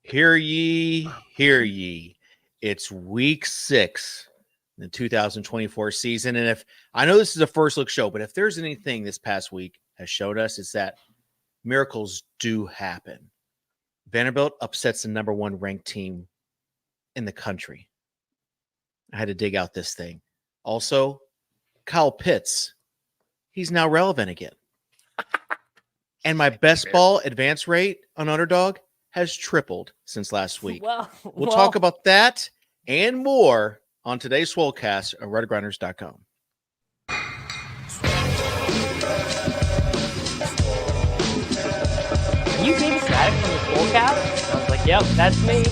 Hear ye, hear ye. It's week 6 in the 2024 season. And if I know this is a first look show, but if there's anything this past week has showed us, it's that miracles do happen. Vanderbilt upsets the number 1 ranked team in the country. I had to dig out this thing. Also, Kyle Pitts, he's now relevant again. And my best ball advance rate on Underdog has tripled since last week. We'll talk about that and more on today's Swolecast at RotoGrinders.com. Are you David Static from the Swolecast? I was like, yep, that's me.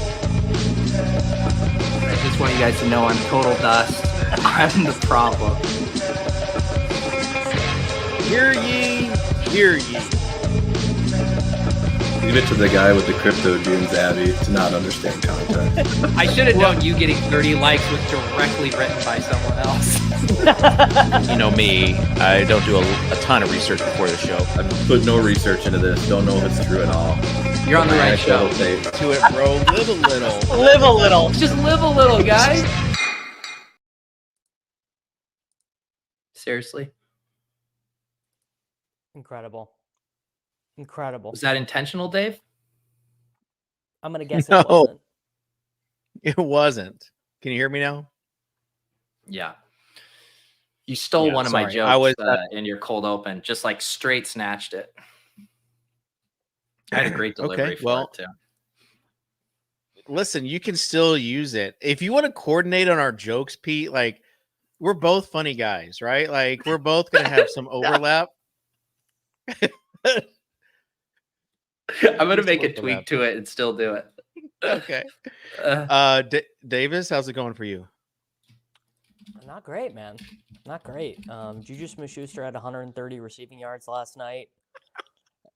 I just want you guys to know I'm total dust. I'm the problem. Hear ye, hear ye. Leave it to the guy with the crypto dunes, Abby, to not understand context. I should have known you getting 30 likes was directly written by someone else. You know me, I don't do a ton of research before the show. I've put no research into this. Don't know if it's true at all. You're on the right show. To it, bro. Live a little. Live a little. Just live a little, guys. Seriously? Incredible. Was that intentional, Dave? I'm going to guess No. it wasn't. It wasn't. Can you hear me now? Yeah. You stole one of my sorry. jokes in your cold open. Just like straight snatched it. I had a great delivery for it too. Listen, you can still use it. If you want to coordinate on our jokes, Pete, like we're both funny guys, right? Like we're both going to have some overlap. I'm going to make a tweak to it and still do it. Okay. Davis, how's it going for you? Not great, man. Not great. Juju Smith-Schuster had 130 receiving yards last night.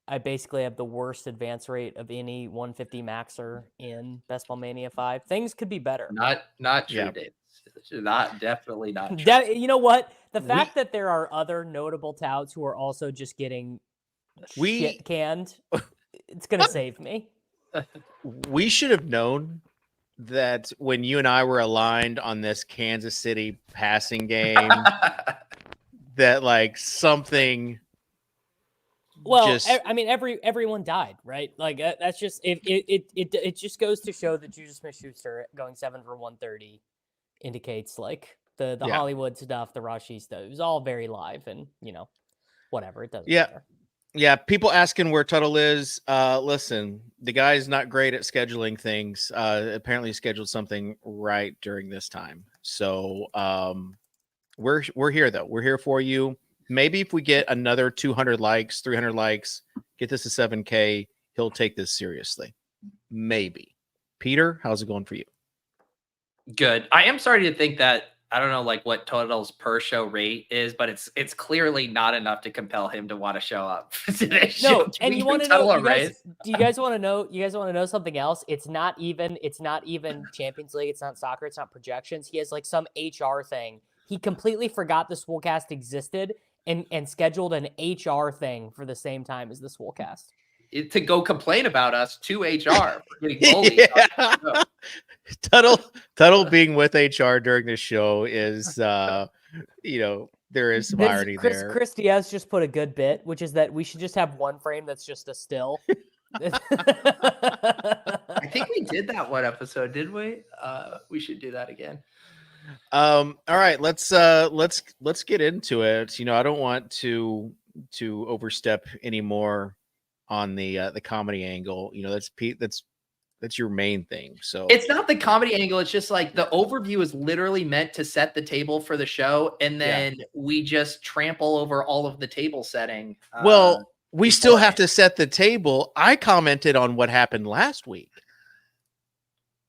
I basically have the worst advance rate of any 150 maxer in Best Ball Mania 5. Things could be better. Not true, Davis. Definitely not true. You know what? The fact that there are other notable touts who are also just getting shit canned, it's going to save me. We should have known that when you and I were aligned on this Kansas City passing game, that like something. Well, I mean, everyone died, right? Like that's just it just goes to show that Juju Smith-Schuster going 7 for 130 indicates like the Hollywood stuff, the Rashi stuff. It was all very live, and whatever. It doesn't matter. Yeah, people asking where Tuttle is. Listen, the guy's not great at scheduling things. Apparently, he scheduled something right during this time. So we're here though. We're here for you. Maybe if we get another 200 likes, 300 likes, get this to 7K, he'll take this seriously. Maybe. Peter, how's it going for you? Good. I am starting to think that I don't know like what Tuttle's per show rate is, but it's clearly not enough to compel him to want to show up for today's show. No, and you want to know? Do you guys want to know? You guys want to know something else? It's not even Champions League. It's not soccer. It's not projections. He has like some HR thing. He completely forgot the Swolecast existed and scheduled an HR thing for the same time as the Swolecast. To go complain about us to HR for getting bullied. Yeah. Tuttle being with HR during the show is, there is some irony there. Chris Diaz just put a good bit, which is that we should just have one frame that's just a still. I think we did that one episode, didn't we? We should do that again. All right, let's get into it. I don't want to overstep anymore on the comedy angle. That's Pete. That's your main thing. So it's not the comedy angle. It's just like the overview is literally meant to set the table for the show, and then we just trample over all of the table setting. Well, we still have to set the table. I commented on what happened last week.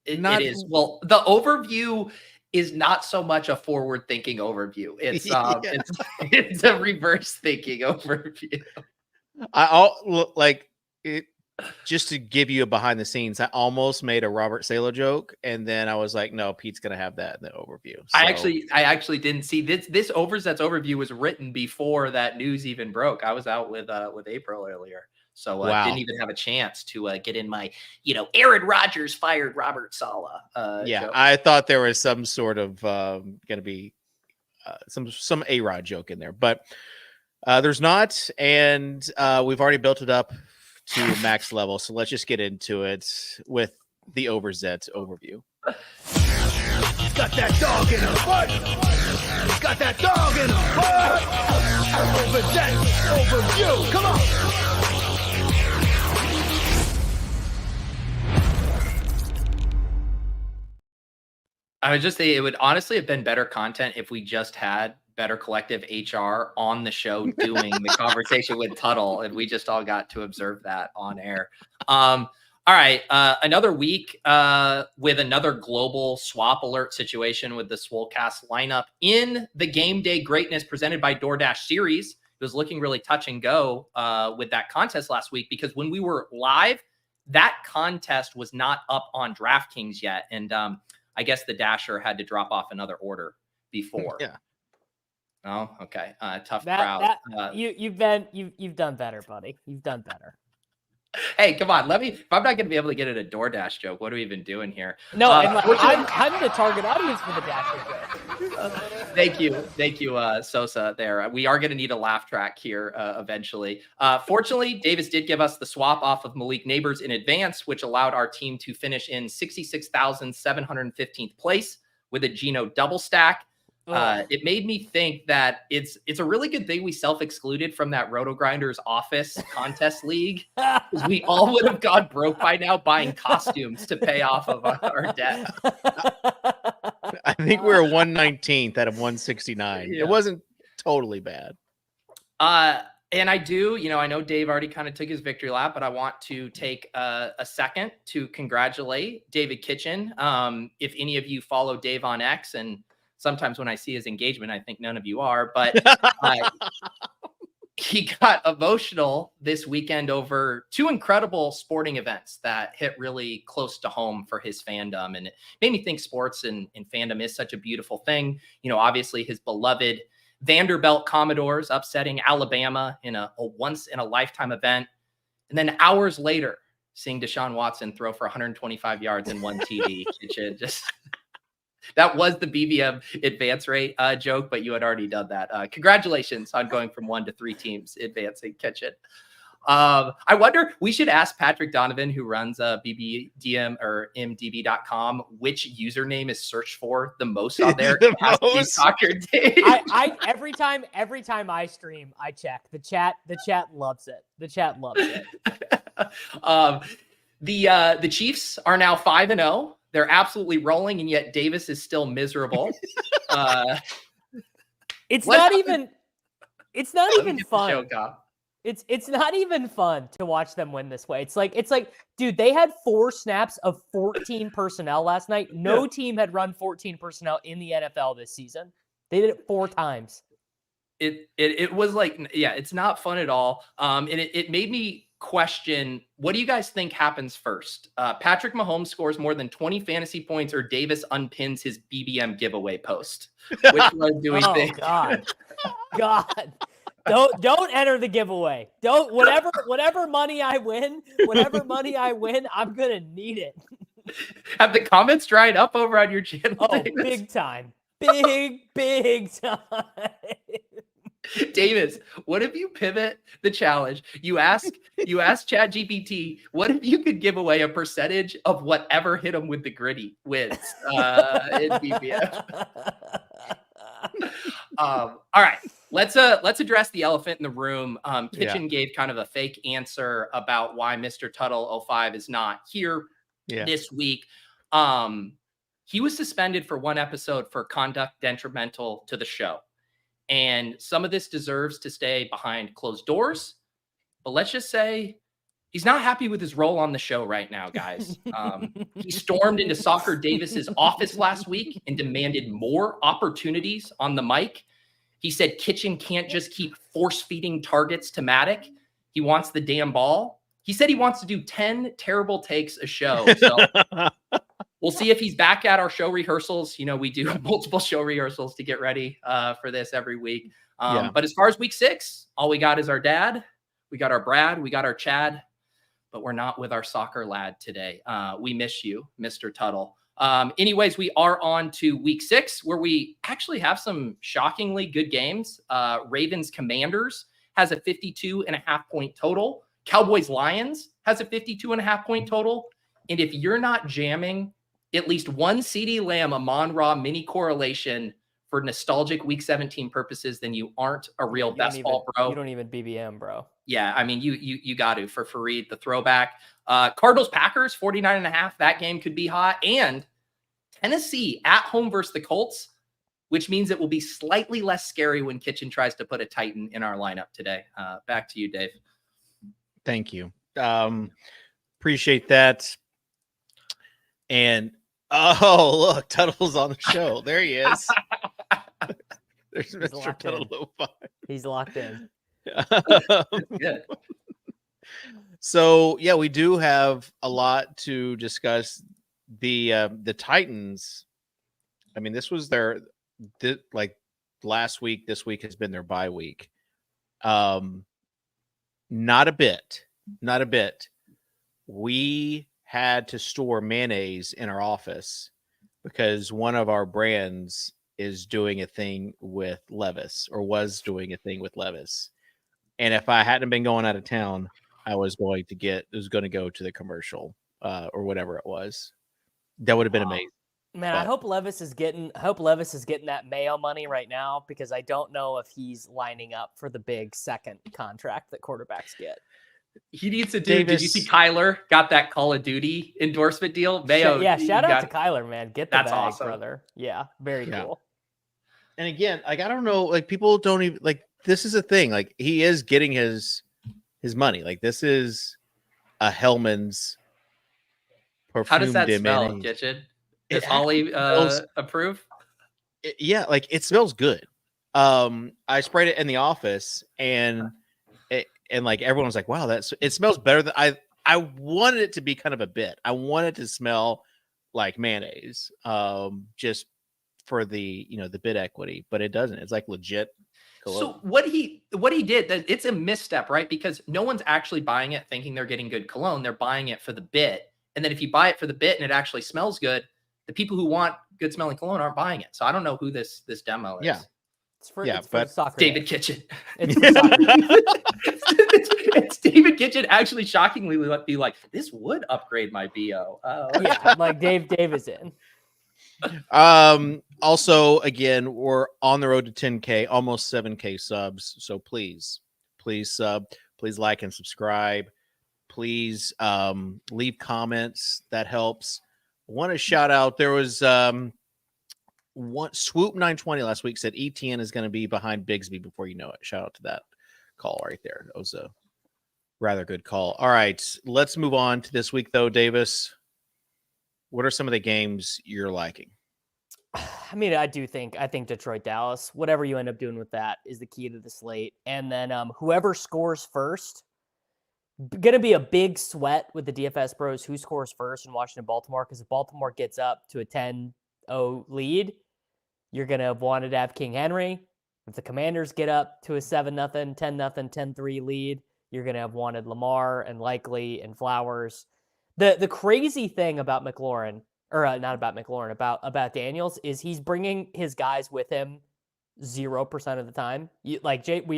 It is. Well, the overview is not so much a forward-thinking overview. It's it's a reverse-thinking overview. Just to give you a behind the scenes, I almost made a Robert Salo joke, and then I was like, no, Pete's gonna have that in the overview. So. I actually didn't see this Overzet's overview was written before that news even broke. I was out with April earlier, So didn't even have a chance to get in my, Aaron Rodgers fired Robert Saleh. Joke. I thought there was some sort of going to be some A-Rod joke in there, but there's not. And we've already built it up to max level. So let's just get into it with the Overzet overview. Got that dog in her butt. Got that dog in her butt. Overzet overview. Come on. I would just say it would honestly have been better content if we just had Better Collective HR on the show doing the conversation with Tuttle, and we just all got to observe that on air. All right, another week with another global swap alert situation with the Swolecast lineup in the game day greatness presented by DoorDash series. It was looking really touch and go with that contest last week, because when we were live, that contest was not up on DraftKings yet, and I guess the Dasher had to drop off another order before. Yeah. Oh, okay. Tough crowd. You've done better, buddy. You've done better. Hey, come on. If I'm not going to be able to get it a DoorDash joke, what are we even doing here? No, I'm the target audience for the Dasher joke. Thank you, Sosa. There, we are going to need a laugh track here eventually. Fortunately, Davis did give us the swap off of Malik Neighbors in advance, which allowed our team to finish in 66,715th place with a Geno double stack. It made me think that it's a really good thing we self-excluded from that RotoGrinders office contest league, because we all would have gone broke by now buying costumes to pay off of our debt. I think we were 119th out of 169. Yeah. It wasn't totally bad. And I do, I know Dave already kind of took his victory lap, but I want to take a second to congratulate David Kitchen. If any of you follow Dave on X, and sometimes when I see his engagement, I think none of you are, but he got emotional this weekend over two incredible sporting events that hit really close to home for his fandom. And it made me think sports and fandom is such a beautiful thing. Obviously his beloved Vanderbilt Commodores upsetting Alabama in a once in a lifetime event. And then hours later, seeing Deshaun Watson throw for 125 yards and 1 TD. That was the BBM advance rate joke, but you had already done that. Congratulations on going from 1 to 3 teams advancing, Kitchen. I wonder, we should ask Patrick Donovan, who runs BBDM or MDB.com, which username is searched for the most on there. Soccer Dave. I every time I stream, I check the chat. The chat loves it. The chat loves it. The Chiefs are now 5-0. They're absolutely rolling, and yet Davis is still miserable. It's not even fun. It's not even fun to watch them win this way. It's like, dude, they had 4 snaps of 14 personnel last night. No team had run 14 personnel in the NFL this season. They did it 4 times. It was like, it's not fun at all. And it made me question, what do you guys think happens first? Patrick Mahomes scores more than 20 fantasy points, or Davis unpins his BBM giveaway post? Which one do we think? God. Don't enter the giveaway. Don't whatever money I win, I'm gonna need it. Have the comments dried up over on your channel? Oh, Davis? Big time. Big time. Davis, what if you pivot the challenge? You ask ChatGPT, what if you could give away a percentage of whatever hit him with the gritty wins in BBM? All right, let's address the elephant in the room. Kitchen gave kind of a fake answer about why Mr. Tuttle 05 is not here this week. He was suspended for 1 episode for conduct detrimental to the show. And some of this deserves to stay behind closed doors. But let's just say he's not happy with his role on the show right now, guys. He stormed into Soccer Davis's office last week and demanded more opportunities on the mic. He said Kitchen can't just keep force-feeding targets to Matic. He wants the damn ball. He said he wants to do 10 terrible takes a show. So we'll see if he's back at our show rehearsals. We do multiple show rehearsals to get ready for this every week. But as far as week 6, all we got is our dad. we got our Brad, we got our Chad, but we're not with our soccer lad today. We miss you, Mr. Tuttle. Anyways, we are on to week 6, where we actually have some shockingly good games. Ravens Commanders has a 52.5 point total. Cowboys Lions has a 52.5 point total. And if you're not jamming at least one CeeDee Lamb, Amon-Ra mini correlation for nostalgic week 17 purposes, then you aren't a real best ball bro. You don't even BBM, bro. Yeah, I mean, you got to for Fareed, the throwback. Cardinals Packers 49.5. That game could be hot. And Tennessee at home versus the Colts, which means it will be slightly less scary when Kitchen tries to put a Titan in our lineup today. Back to you, Dave. Thank you. Appreciate that. And look, Tuttle's on the show. There he is. There's Mr. Tuttle. He's locked in. Good. So yeah, we do have a lot to discuss. The Titans. I mean, this was their like last week. This week has been their bye week. Not a bit. We had to store mayonnaise in our office because one of our brands is doing a thing with Levis, or was doing a thing with Levis. And if I hadn't been going out of town, I was going to go to the commercial or whatever it was. That would have been amazing. Man, I hope Levis is getting that Mayo money right now, because I don't know if he's lining up for the big second contract that quarterbacks get. He needs to do. Did you see Kyler got that Call of Duty endorsement deal? Mayo, shout out to Kyler, man. Get the bag, awesome. Brother. Yeah, very cool. And again, like, I don't know, like, people don't even, like, this is a thing. Like, he is getting his money. Like, this is a Hellman's perfume. How does that smell, Kitchen? Does Holly approve? Yeah, like, it smells good. I sprayed it in the office, and like, everyone was like, wow, it smells better than I wanted it to be. Kind of a bit. I wanted to smell like mayonnaise, just for the bid equity, but it doesn't. It's like legit cologne. So what he did, it's a misstep, right? Because no one's actually buying it thinking they're getting good cologne. They're buying it for the bit. And then if you buy it for the bit and it actually smells good, the people who want good smelling cologne aren't buying it. So I don't know who this demo is. Yeah. It's for soccer. David Kitchen. It's for soccer. It's David Kitchen actually shockingly be like, this would upgrade my BO. Oh. Yeah, like Dave is in. Also, again, we're on the road to 10K, almost 7K subs. So please sub, please like and subscribe. Please leave comments. That helps. I want to shout out, there was one Swoop 920 last week said ETN is going to be behind Bigsby before you know it. Shout out to that call right there. That was a rather good call. All right, let's move on to this week, though. Davis, what are some of the games you're liking? I mean, I think Detroit, Dallas, whatever you end up doing with that is the key to the slate. And then whoever scores first, going to be a big sweat with the DFS pros who scores first in Washington, Baltimore, because if Baltimore gets up to a 10-0 lead, you're going to have wanted to have King Henry. If the Commanders get up to a 7-0, 10-0, 10-3 lead, you're going to have wanted Lamar and Likely and Flowers. The crazy thing about McLaurin, or not about McLaurin, about Daniels, is he's bringing his guys with him 0% of the time. We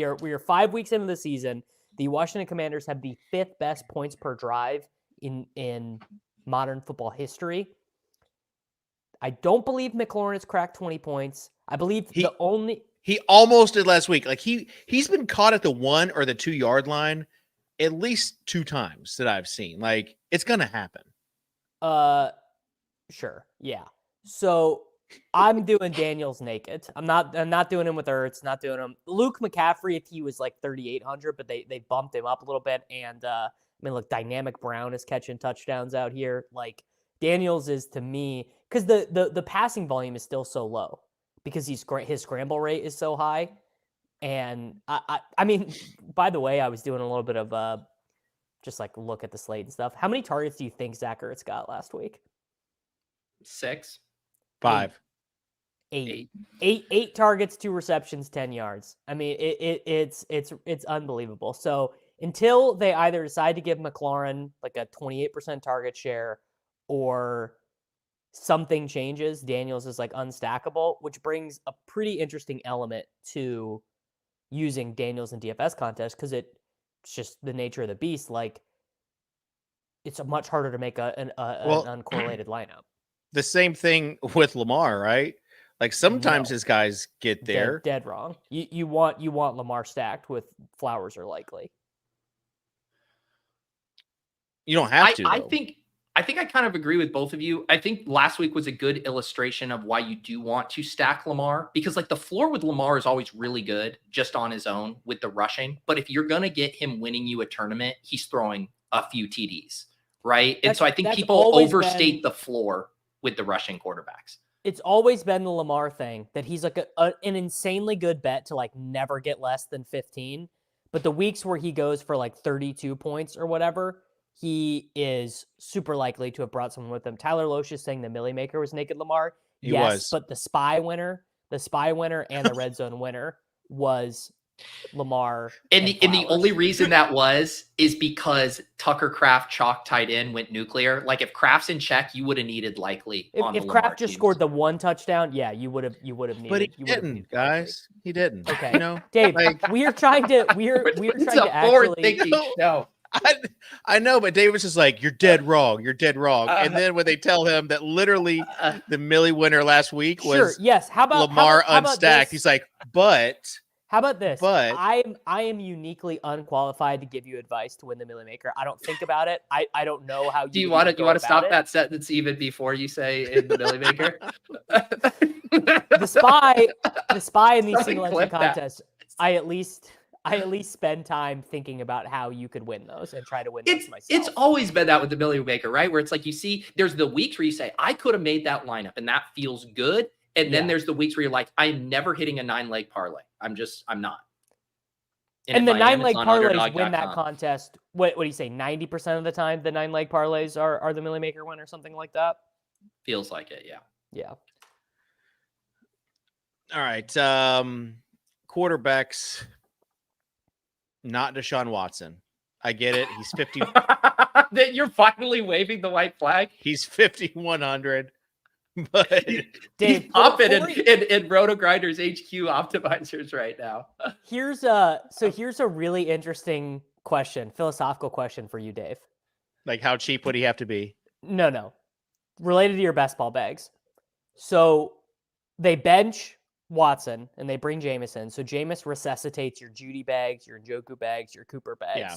are 5 weeks into the season. The Washington Commanders have the 5th best points per drive in modern football history. I don't believe McLaurin has cracked 20 points. I believe he almost did last week. Like he's been caught at the 1 or the 2 yard line at least 2 times that I've seen. Like, it's gonna happen. Sure, yeah. So I'm doing Daniels naked. I'm not doing him with Ertz. Not doing him. Luke McCaffrey, if he was like 3,800, but they bumped him up a little bit. And I mean, look, Dynamic Brown is catching touchdowns out here. Like, Daniels is, to me, because the passing volume is still so low because his scramble rate is so high. And I mean, by the way, I was doing a little bit of just like look at the slate and stuff. How many targets do you think Zach Ertz got last week? 6. 5. 8. 8 targets, 2 receptions, 10 yards. I mean, it's unbelievable. So until they either decide to give McLaurin like a 28% target share or something changes, Daniels is like unstackable, which brings a pretty interesting element to using Daniels in DFS contests because it's just the nature of the beast. Like, it's much harder to make an uncorrelated lineup. The same thing with Lamar, right? Like sometimes his guys get there. Dead wrong. You want Lamar stacked with Flowers or Likely. You don't have to. I think I kind of agree with both of you. I think last week was a good illustration of why you do want to stack Lamar, because like the floor with Lamar is always really good just on his own with the rushing. But if you're going to get him winning you a tournament, he's throwing a few TDs, right? And so I think people overstate the floor with the rushing quarterbacks. It's always been the Lamar thing that he's like an insanely good bet to like never get less than 15. But the weeks where he goes for like 32 points or whatever, he is super likely to have brought someone with him. Tyler Loesch is saying the Millie Maker was naked Lamar. He was. But the spy winner and the red zone winner was Lamar. And the only reason that is because Tucker Kraft chalk tight end went nuclear. Like if Kraft's in check, you would have needed Likely. If Kraft just scored the one touchdown, yeah, you would have needed. But he didn't, guys. He didn't. Okay, Dave, we're trying to actually. No. I know, but Dave was just like, "You're dead wrong. You're dead wrong." And then when they tell him that literally the Millie winner last week was How about Lamar how unstacked, he's like, "But." How about this? But I am uniquely unqualified to give you advice to win the Millie Maker. I don't think about it. I don't know how. Do you want to stop that sentence even before you say in the Millie Maker? the spy in these single entry contests. I at least spend time thinking about how you could win those and try to win those myself. It's always been that with the Millie Maker, right? Where it's like you see, there's the weeks where you say, I could have made that lineup and that feels good. And then there's the weeks where you're like, I'm never hitting a 9-leg parlay. I'm not. And the 9-leg parlays win that contest. What do you say? 90% of the time, the 9-leg parlays are the Millie Maker win or something like that? Feels like it, yeah. Yeah. All right. Quarterbacks, not Deshaun Watson. I get it. He's 50. You're finally waving the white flag? He's 5,100. But Dave, he's popping in RotoGrinders HQ optimizers right now. Here's a really interesting question, philosophical question for you, Dave. Like, how cheap would he have to be? No. Related to your best ball bags. So they bench Watson and they bring Jameson. So Jameis resuscitates your Judy bags, your Njoku bags, your Cooper bags. Yeah.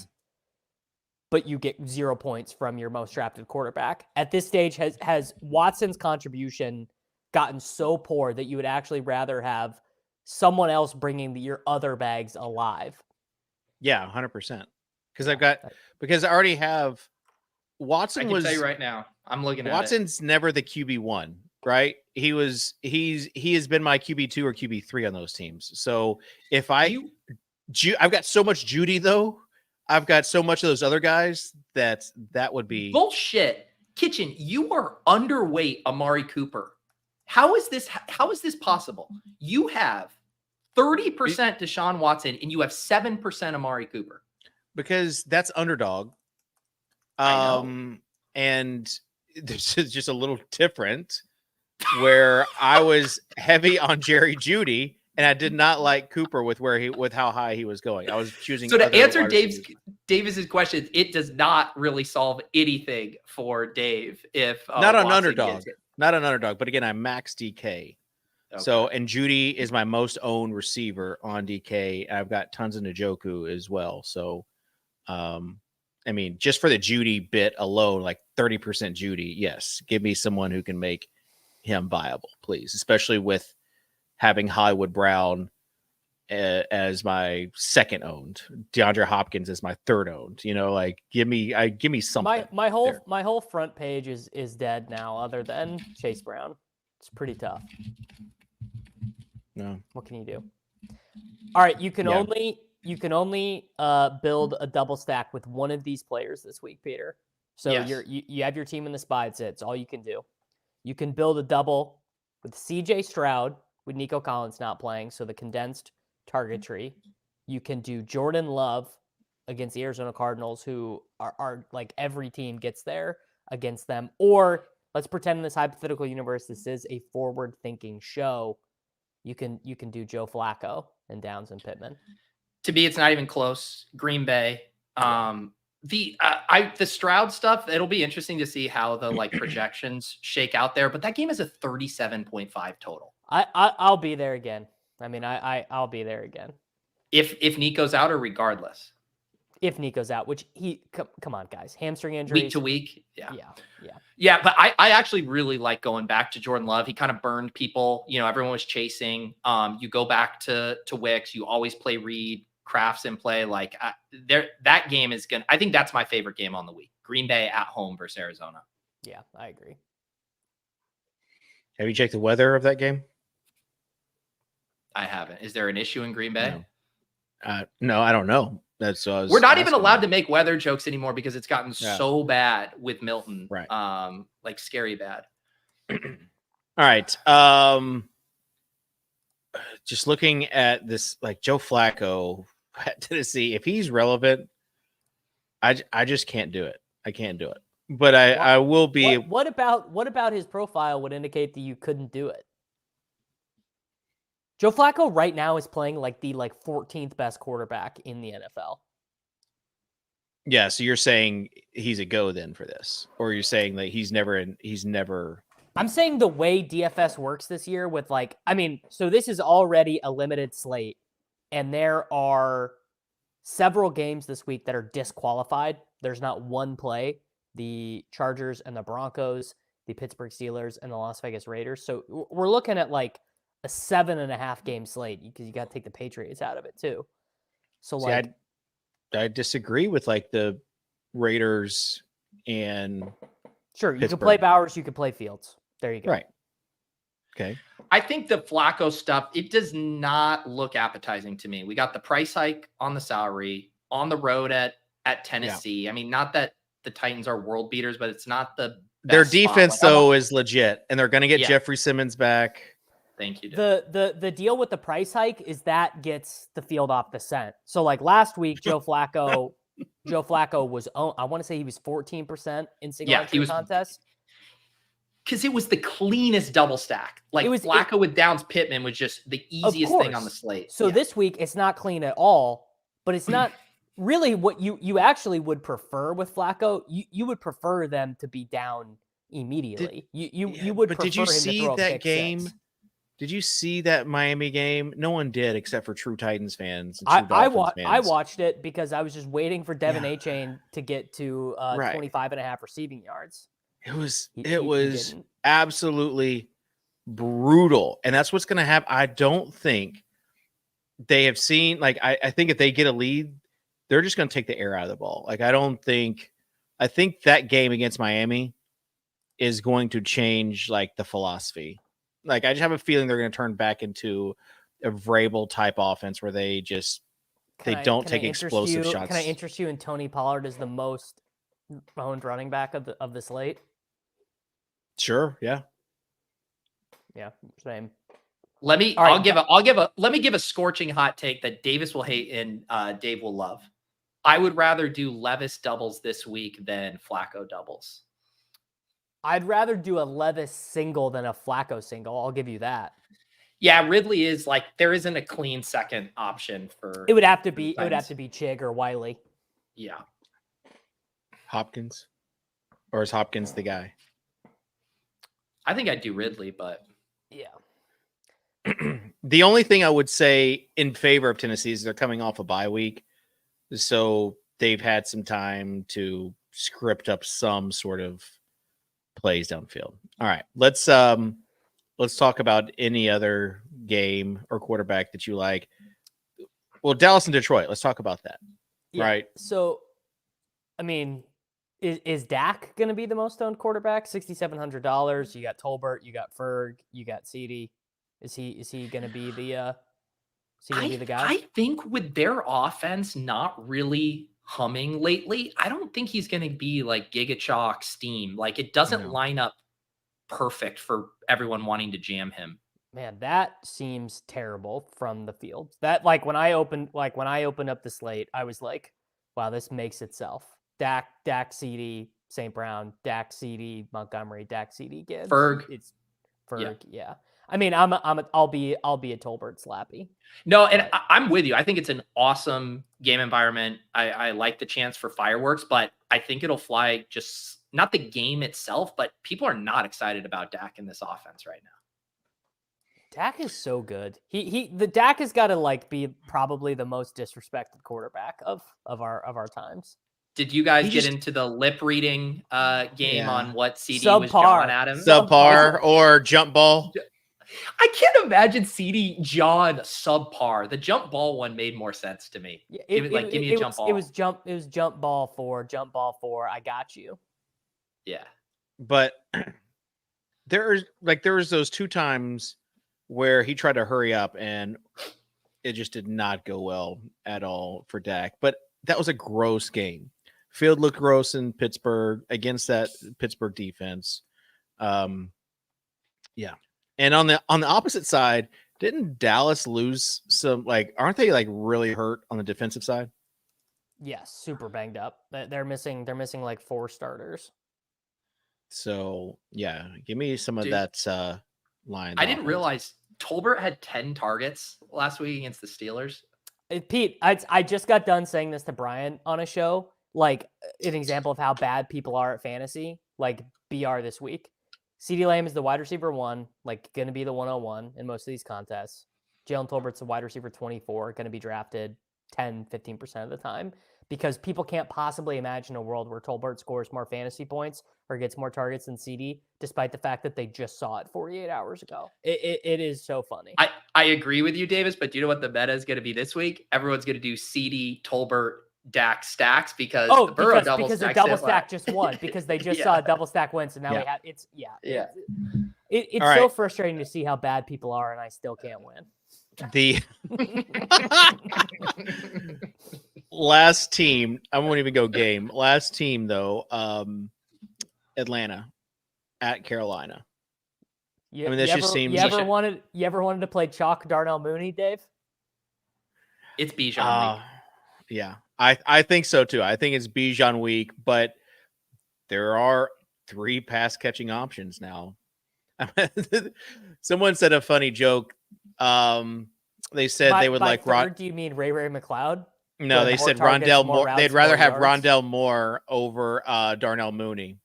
But you get 0 points from your most drafted quarterback. At this stage, has Watson's contribution gotten so poor that you would actually rather have someone else bringing your other bags alive? Yeah, 100%. Because I already have Watson. I can tell you right now, I'm looking at Watson's never the QB1, right? He has been my QB2 or QB3 on those teams. So if I've got so much Judy though. I've got so much of those other guys that would be bullshit. Kitchen, you are underweight Amari Cooper. How is this possible? You have 30% Deshaun Watson and you have 7% Amari Cooper. Because that's underdog. And this is just a little different where I was heavy on Jerry Jeudy. And I did not like Cooper with how high he was going. I was choosing. So to answer Davis's question, it does not really solve anything for Dave if not on underdog, But again, I'm max DK. Okay. So and Judy is my most owned receiver on DK. I've got tons of Njoku as well. So, I mean, just for the Judy bit alone, like 30% Judy. Yes, give me someone who can make him viable, please, especially with having Hollywood Brown as my second owned, DeAndre Hopkins as my third owned. Like give me something. My whole front page is dead now, other than Chase Brown. It's pretty tough. No, what can you do? All right, you can only build a double stack with one of these players this week, Peter. So you have your team in the spy. It's all you can do. You can build a double with CJ Stroud. With Nico Collins not playing, so the condensed target tree. You can do Jordan Love against the Arizona Cardinals, who are like every team gets there against them. Or let's pretend in this hypothetical universe this is a forward-thinking show. You can do Joe Flacco and Downs and Pittman. To me, it's not even close. Green Bay. The Stroud stuff, it'll be interesting to see how the like projections shake out there. But that game is a 37.5 total. I'll be there again. I mean, I'll be there again. If Nico's out or regardless. If Nico's out, which come on, guys, hamstring injuries week to week. Yeah. But I actually really like going back to Jordan Love. He kind of burned people. You know, everyone was chasing. You go back to Wicks. You always play Reed, Crafts in play. Like that game is gonna. I think that's my favorite game on the week. Green Bay at home versus Arizona. Yeah, I agree. Have you checked the weather of that game? I haven't. Is there an issue in Green Bay? No, I don't know. That's we're not even allowed to make weather jokes anymore because it's gotten so bad with Milton. Right. Like scary bad. All right. Just looking at this, like Joe Flacco at Tennessee, if he's relevant, I just can't do it. I can't do it. But I will be. What about his profile would indicate that you couldn't do it? Joe Flacco right now is playing like the 14th best quarterback in the NFL. Yeah, so you're saying he's a go then for this, or you're saying that he's never. I'm saying the way DFS works this year with so this is already a limited slate, and there are several games this week that are disqualified. There's not one play. The Chargers and the Broncos, the Pittsburgh Steelers, and the Las Vegas Raiders. So we're looking at like a 7.5 game slate because you got to take the Patriots out of it too. So I disagree with like the Raiders and sure you Pittsburgh. can play Bowers, you can play Fields. There you go. Right. Okay. I think the Flacco stuff, it does not look appetizing to me. We got the price hike on the salary on the road at Tennessee. Yeah. I mean, not that the Titans are world beaters, but it's not the their defense though is legit, and they're going to get Jeffrey Simmons back. Thank you. Dave. The deal with the price hike is that gets the field off the scent. So like last week, Joe Flacco was I want to say he was 14% in single entry contests. Because it was the cleanest double stack. Like Flacco with Downs Pittman was just the easiest thing on the slate. So this week it's not clean at all, but it's not really what you actually would prefer with Flacco. You would prefer them to be down immediately. You would. But prefer did you him see to throw that pick game? Six. Did you see that Miami game? No one did except for true Titans fans. And I watched it because I was just waiting for Devin A-Chain to get to 25.5 receiving yards. It was absolutely brutal. And that's what's going to happen. I don't think they have seen, I think if they get a lead, they're just going to take the air out of the ball. I think that game against Miami is going to change the philosophy. I just have a feeling they're going to turn back into a Vrabel type offense where they don't take explosive shots. Can I interest you in Tony Pollard as the most owned running back of the slate? Sure. Yeah. Yeah. Same. Let me give a scorching hot take that Davis will hate and Dave will love. I would rather do Levis doubles this week than Flacco doubles. I'd rather do a Levis single than a Flacco single. I'll give you that. Yeah, Ridley is there isn't a clean second option for. It would have to be Chig or Wiley. Yeah. Hopkins, or is Hopkins the guy? I think I'd do Ridley, but yeah. The only thing I would say in favor of Tennessee is they're coming off a bye week, so they've had some time to script up some sort of plays downfield. All right, let's talk about any other game or quarterback that you like. Well, Dallas and Detroit. Let's talk about that. Yeah. Right. So, I mean, is Dak going to be the most owned quarterback? $6,700. You got Tolbert, you got Ferg, you got CeeDee. Is he going to be the? The guy? I think with their offense not really humming lately, I don't think he's going to be like Giga Chalk steam. It doesn't line up perfect for everyone wanting to jam him. Man, that seems terrible from the field. That when I opened up the slate, I was like, wow, this makes itself. Dak, CD, St. Brown, Dak, CD, Montgomery, Dak, CD, Gibbs. Ferg. It's Ferg, yeah. I mean, I'll be a Tolbert slappy. No, and I'm with you. I think it's an awesome game environment. I like the chance for fireworks, but I think it'll fly just not the game itself, but people are not excited about Dak in this offense right now. Dak is so good. The Dak has got to like be probably the most disrespected quarterback of our times. Did you guys get into the lip reading game on what CD was drawing at him? Subpar or jump ball? I can't imagine CD John subpar. The jump ball one made more sense to me. Give me a jump ball. It was jump ball for. I got you. Yeah, but there was those 2 times where he tried to hurry up and it just did not go well at all for Dak. But that was a gross game. Field looked gross in Pittsburgh against that Pittsburgh defense. Yeah. And on the opposite side, didn't Dallas lose some, aren't they really hurt on the defensive side? Yes, super banged up. They're missing like 4 starters. So yeah, give me some of that line. I didn't realize Tolbert had 10 targets last week against the Steelers. Pete, I just got done saying this to Brian on a show, like an example of how bad people are at fantasy, like BR this week. CeeDee Lamb is the wide receiver 1, going to be the 101 in most of these contests. Jalen Tolbert's the wide receiver 24, going to be drafted 10, 15% of the time, because people can't possibly imagine a world where Tolbert scores more fantasy points or gets more targets than CD, despite the fact that they just saw it 48 hours ago. It is so funny. I agree with you, Davis, but do you know what the meta is going to be this week? Everyone's going to do CD, Tolbert, Dak stacks because the Burrow double because stack a double stack just won because they just saw a double stack win. So now we have it's so frustrating to see how bad people are, and I still can't win. The last team, I won't even go game. Last team though, Atlanta at Carolina. You ever wanted to play chalk Darnell Mooney, Dave? It's Bijan week. Yeah, I think so too. I think it's Bijan week, but there are 3 pass catching options now. Someone said a funny joke. They said they would like Ron. Do you mean Ray McLeod? No, they said Rondell Moore. They'd rather have Rondell Moore over Darnell Mooney.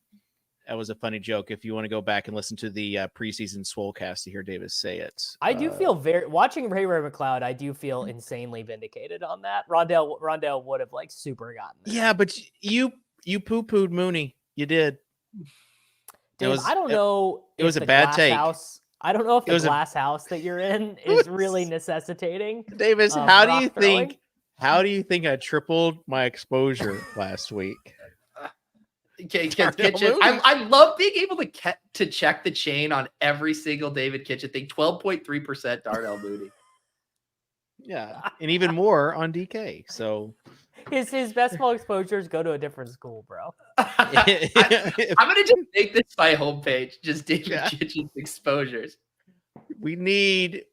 That was a funny joke. If you want to go back and listen to the preseason Swolecast to hear Davis say it. I do feel watching Ray McLeod. I do feel insanely vindicated on that. Rondell would have super gotten there. Yeah, but you poo-pooed Mooney. You did. Dave, I don't know. It was a bad take. I don't know if the glass house that you're in is really necessitating. Davis, how do you think I tripled my exposure last week? Kitchen. I love being able to check the chain on every single David Kitchen thing. 12.3% Darnell Mooney. Yeah, and even more on DK. So his best ball exposures go to a different school, bro. I'm gonna just make this my homepage. Just David Kitchen's exposures. We need.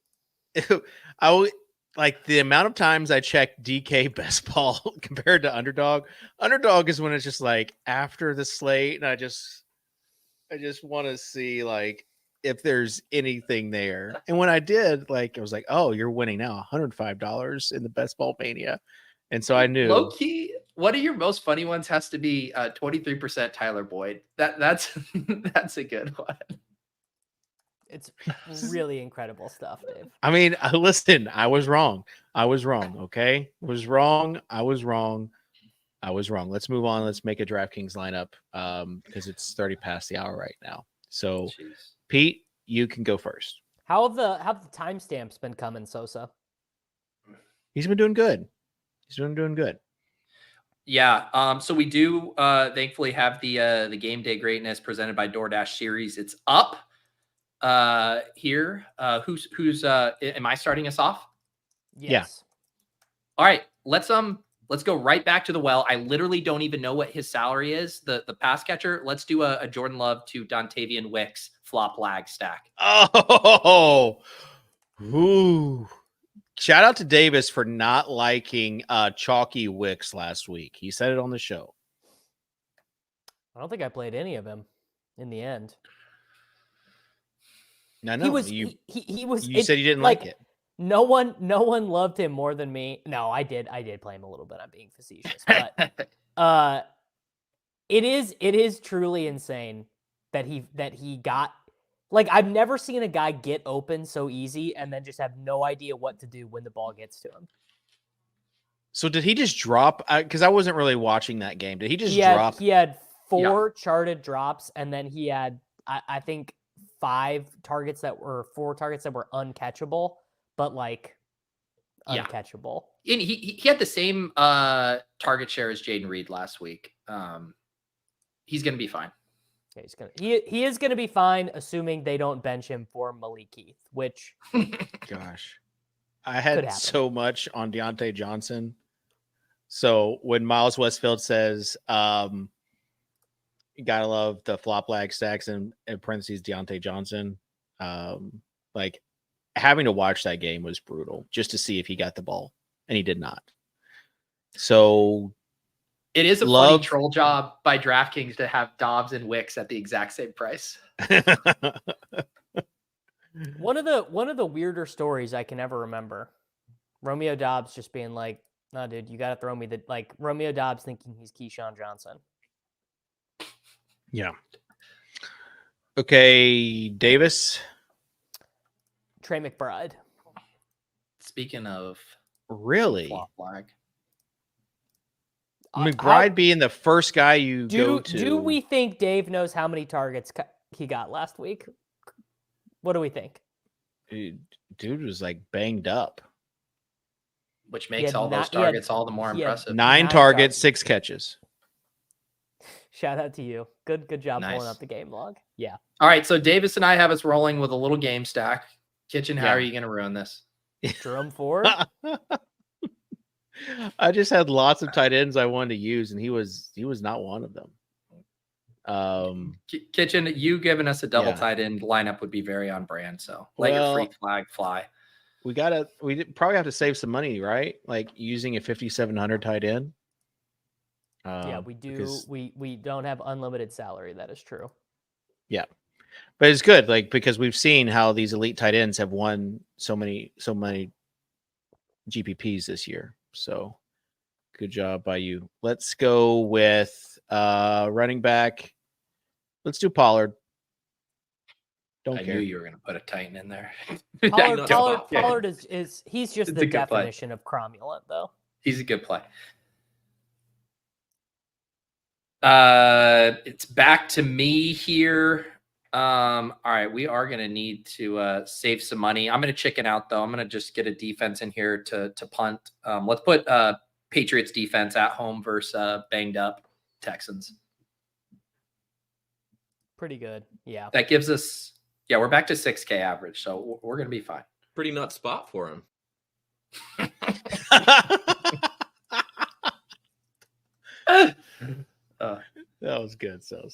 The amount of times I check DK best ball compared to Underdog. Underdog is when it's just after the slate, and I just want to see if there's anything there. And when I did, I was like, oh, you're winning now, $105 in the best ball mania. And so I knew. Low key, one of your most funny ones has to be 23% Tyler Boyd. That's a good one. It's really incredible stuff, Dave. I mean, listen, I was wrong. Okay. I was wrong. Let's move on. Let's make a DraftKings lineup because it's 30 past the hour right now. So Pete, you can go first. How have the timestamps been coming, Sosa? He's been doing good. Doing good. Yeah. So we do thankfully have the game day greatness presented by DoorDash series. It's up here. Who's am I starting us off? Yes. Yeah. All right. Let's go right back to the well. I literally don't even know what his salary is. The pass catcher. Let's do a Jordan Love to Dontavian Wicks flop lag stack. Oh, ooh. Shout out to Davis for not liking Chalky Wicks last week. He said it on the show. I don't think I played any of him in the end. No, He was. you said you didn't like it. No one loved him more than me. No, I did play him a little bit. I'm being facetious, but it is truly insane that he got. Like, I've never seen a guy get open so easy and then just have no idea what to do when the ball gets to him. So did he just drop? Because I wasn't really watching that game. Did he just drop? He had 4 charted drops, and then he had, I think, 4 targets that were uncatchable, but like uncatchable. And he had the same target share as Jaden Reed last week. He's going to be fine. Yeah, he is gonna be fine, assuming they don't bench him for Malik Heath, which gosh, I had so much on Deontay Johnson. So when Miles Westfield says, "You gotta love the flop lag stacks," and in parentheses Deontay Johnson, like having to watch that game was brutal just to see if he got the ball, and he did not. So. It is a funny troll job by DraftKings to have Dobbs and Wicks at the exact same price. One of the weirder stories I can ever remember. Romeo Dobbs just being like, "No, dude, you got to throw me the like." Romeo Dobbs thinking he's Keyshawn Johnson. Yeah. Okay, Davis. Trey McBride. Speaking of really flop flag. McBride being the first guy you go to. Do we think Dave knows how many targets he got last week? What do we think? Dude was like banged up. Which makes all those targets all the more impressive. 9 targets, 6 catches. Shout out to you. Good job pulling up the game log. Yeah. All right, so Davis and I have us rolling with a little game stack. Kitchen, how are you going to ruin this? Jerome Ford? I just had lots of tight ends I wanted to use, and he was not one of them. Kitchen, you giving us a double tight end lineup would be very on brand. So let your free flag fly. We probably have to save some money, right? Like using a 5,700 tight end. Yeah, we do. We don't have unlimited salary. That is true. Yeah, but it's good, like because we've seen how these elite tight ends have won so many GPPs this year. So good job by you. Let's go with running back. Let's do Pollard. I knew you were going to put a Titan in there. Pollard is he's just the definition of cromulent, though. He's a good play. It's back to me here. All right, we are going to need to save some money. I'm going to chicken out, though. I'm going to just get a defense in here to punt. Let's put Patriots defense at home versus banged up Texans. Pretty good. Yeah. That gives us, we're back to 6K average, so we're going to be fine. Pretty nut spot for him. That was good. So.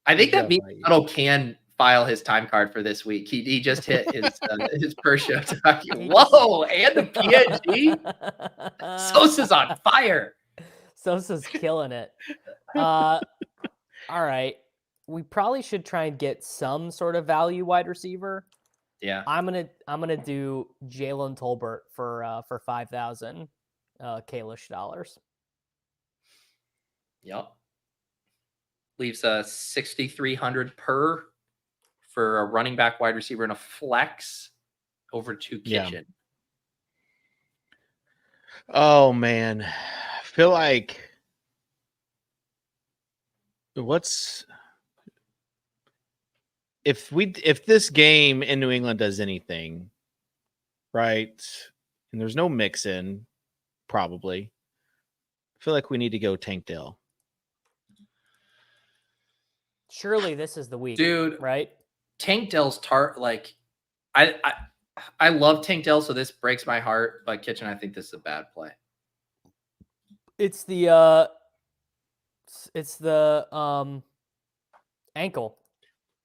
I think that means Tuttle can file his time card for this week. He just hit his per show talking. Whoa, and the PNG. Sosa's on fire. Sosa's killing it. All right. We probably should try and get some sort of value wide receiver. Yeah. I'm gonna do Jalen Tolbert for 5,000 Kalish dollars. Yep. Leaves 6,300 per for a running back, wide receiver, and a flex over to Kitchen. Yeah. Oh man, I feel like if this game in New England does anything, right? And there's no mix in, probably. I feel like we need to go Tank Dell. Surely this is the week, dude. Right? Tank Dell's I love Tank Dell, so this breaks my heart. But Kitchen, I think this is a bad play. It's the ankle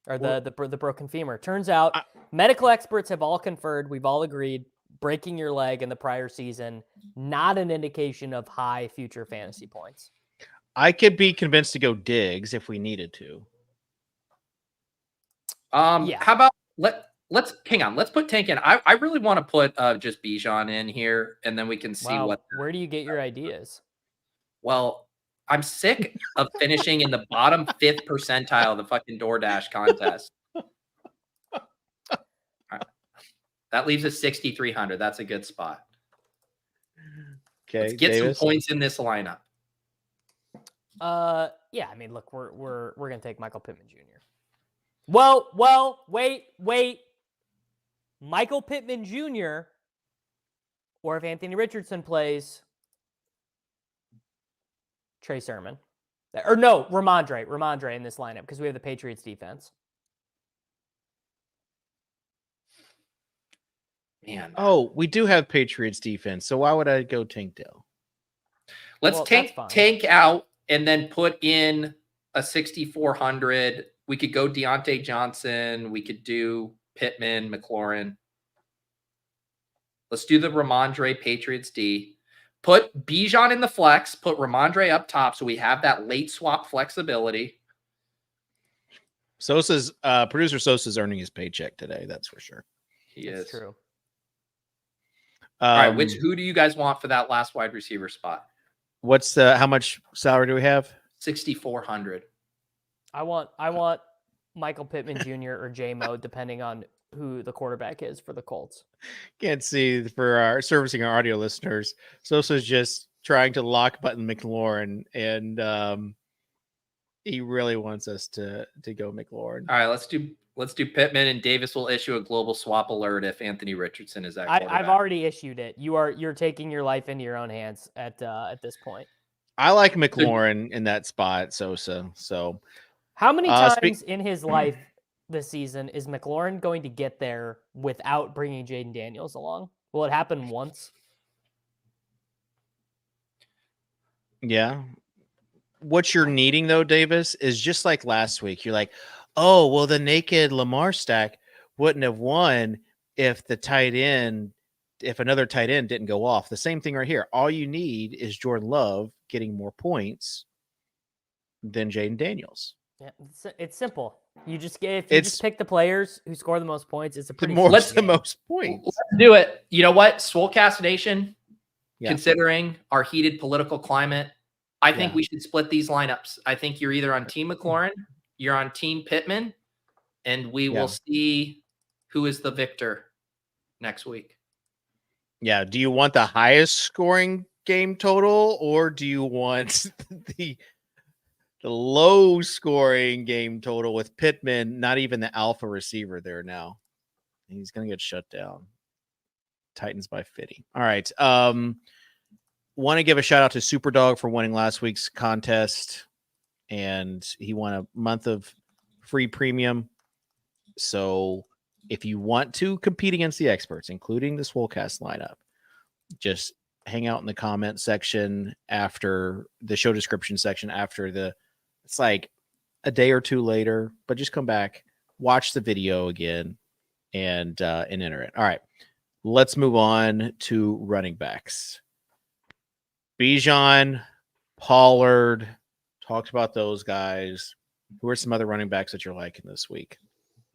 or the broken femur. Turns out medical experts have all conferred. We've all agreed breaking your leg in the prior season, not an indication of high future fantasy points. I could be convinced to go Diggs if we needed to. How about let's hang on. Let's put Tank in. I really want to put just Bijan in here, and then we can see where do you get your ideas? Well, I'm sick of finishing in the bottom 5th percentile of the fucking DoorDash contest. Right. That leaves us 6,300. That's a good spot. Okay, let's get Davis? some points in this lineup. Yeah, I mean, look, we're gonna take Michael Pittman Jr. Well, wait. Michael Pittman Jr. or if Anthony Richardson plays, Trey Sermon. Or no, Ramondre in this lineup because we have the Patriots defense. Man. Oh, we do have Patriots defense, so why would I go Tank Dell? Let's tank out and then put in a 6,400. We could go Deontay Johnson. We could do Pittman, McLaurin. Let's do the Ramondre Patriots D. Put Bijan in the flex. Put Ramondre up top so we have that late swap flexibility. Producer Sosa's earning his paycheck today. That's for sure. He is. That's true. All right, who do you guys want for that last wide receiver spot? How much salary do we have? 6,400. I want Michael Pittman Jr. or J-Mo, depending on who the quarterback is for the Colts. Can't see for our servicing our audio listeners. Sosa's just trying to lock button McLaurin, and he really wants us to go McLaurin. All right, let's do Pittman, and Davis will issue a global swap alert if Anthony Richardson is at quarterback. I've already issued it. You're taking your life into your own hands at this point. I like McLaurin in that spot, Sosa. So how many times in his life this season is McLaurin going to get there without bringing Jaden Daniels along? Will it happen once? Yeah. What you're needing, though, Davis, is just like last week. You're like, oh, well, the naked Lamar stack wouldn't have won if another tight end didn't go off. The same thing right here. All you need is Jordan Love getting more points than Jaden Daniels. Yeah, it's simple. You just pick the players who score the most points. It's a pretty the most points. Let's do it. You know what, Swolecast Nation? Yeah. Considering our heated political climate, I think we should split these lineups. I think you're either on Team McLaurin, you're on Team Pittman, and we will see who is the victor next week. Yeah. Do you want the highest scoring game total, or do you want the low scoring game total with Pittman, not even the alpha receiver there now? He's going to get shut down. Titans by 50. All right. Want to give a shout out to Superdog for winning last week's contest, and he won a month of free premium. So if you want to compete against the experts, including the Swolecast lineup, just hang out in the comment section after the show description section it's like a day or two later, but just come back, watch the video again, and enter it. All right, let's move on to running backs. Bijan, Pollard, talked about those guys. Who are some other running backs that you're liking this week?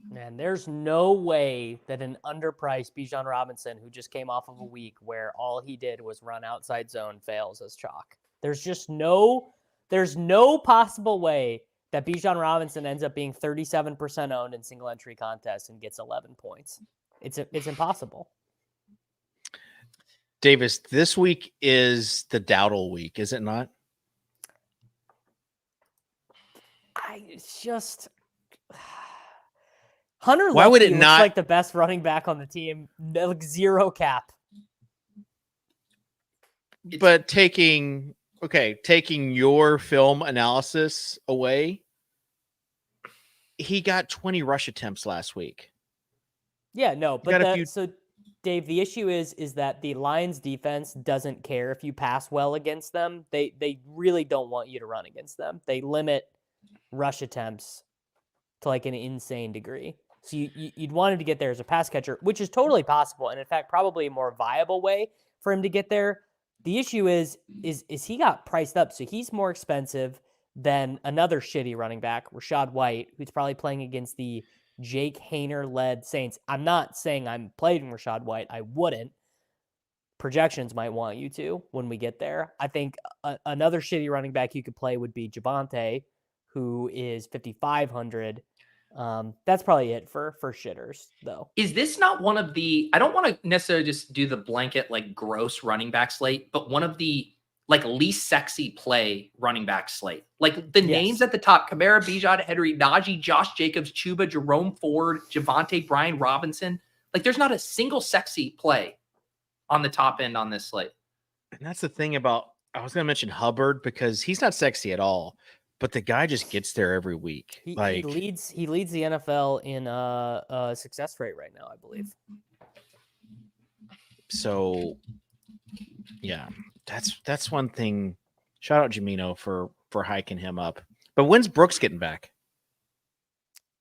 Man, there's no way that an underpriced Bijan Robinson, who just came off of a week where all he did was run outside zone, fails as chalk. There's no possible way that Bijan Robinson ends up being 37% owned in single entry contests and gets 11 points. It's impossible. Davis, this week is the Dowdle week, is it not? Hunter Why would it looks not like the best running back on the team? Like zero cap. But taking your film analysis away, he got 20 rush attempts last week. Yeah, no, but so Dave, the issue is that the Lions defense doesn't care if you pass well against them. They really don't want you to run against them. They limit rush attempts to like an insane degree. So you'd want him to get there as a pass catcher, which is totally possible, and in fact probably a more viable way for him to get there. The issue is he got priced up, so he's more expensive than another shitty running back, Rachaad White, who's probably playing against the Jake Haener-led Saints. I'm not saying I'm playing Rachaad White. I wouldn't. Projections might want you to when we get there. I think another shitty running back you could play would be Javonte, who is 5,500. That's probably it for shitters, though. Is this not one of the, I don't want to necessarily just do the blanket, like gross running back slate, but one of the like least sexy play running back slate? Like the names at the top: Kamara, Bijan, Henry, Najee, Josh Jacobs, Chuba, Jerome Ford, Javonte, Brian Robinson. Like there's not a single sexy play on the top end on this slate. And that's the thing about, I was going to mention Hubbard because he's not sexy at all, but the guy just gets there every week. He leads the NFL in success rate right now, I believe. So yeah, that's one thing. Shout out Jamino for hiking him up. But when's Brooks getting back?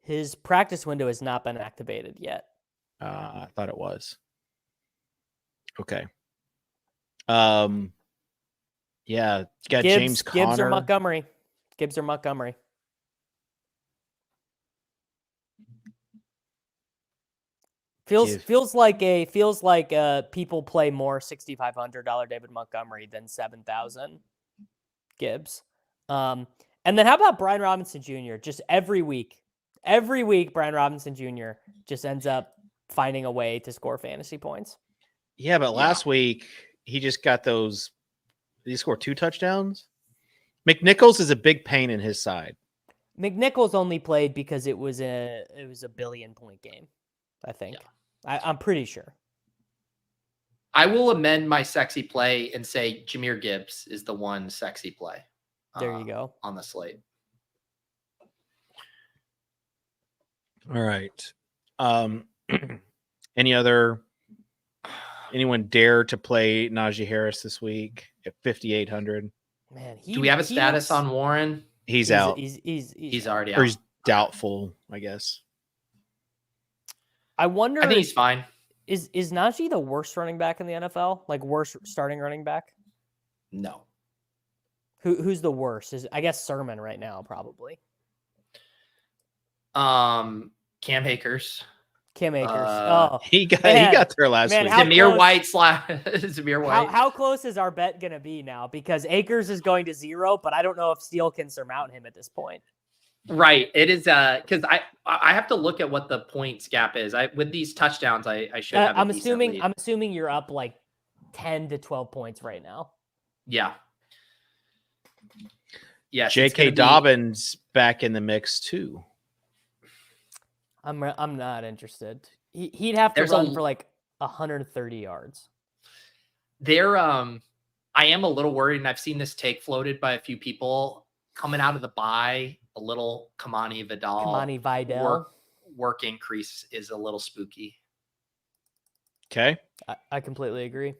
His practice window has not been activated yet. I thought it was. Okay. Yeah, got James Conner. Gibbs or Montgomery. Gibbs or Montgomery. Feels like people play more $6,500 David Montgomery than 7,000 Gibbs. And then how about Brian Robinson Jr.? Just every week, Brian Robinson Jr. just ends up finding a way to score fantasy points. Yeah, but last week he just got those. Did he score 2 touchdowns? McNichols is a big pain in his side. McNichols only played because it was a billion-point game, I think. Yeah. I'm pretty sure. I will amend my sexy play and say Jahmyr Gibbs is the one sexy play. There you go. On the slate. All right. Anyone dare to play Najee Harris this week at 5,800? Man, do we have a status on Warren? He's out. He's already out. Or he's doubtful, I guess. I wonder. I think he's fine. Is Najee the worst running back in the NFL? Like worst starting running back? No. Who's the worst? I guess Sermon right now, probably. Cam Akers. He got there last week. Zamir White Zamir White. How close is our bet going to be now? Because Akers is going to 0, but I don't know if Steele can surmount him at this point. Right. It is because I have to look at what the points gap is. With these touchdowns, I should have. I'm assuming you're up like 10 to 12 points right now. Yeah. Yes. J.K. Dobbins back in the mix too. I'm not interested. He'd have to run for like 130 yards. I am a little worried, and I've seen this take floated by a few people coming out of the bye. A little Kamani Vidal work increase is a little spooky. Okay. I completely agree.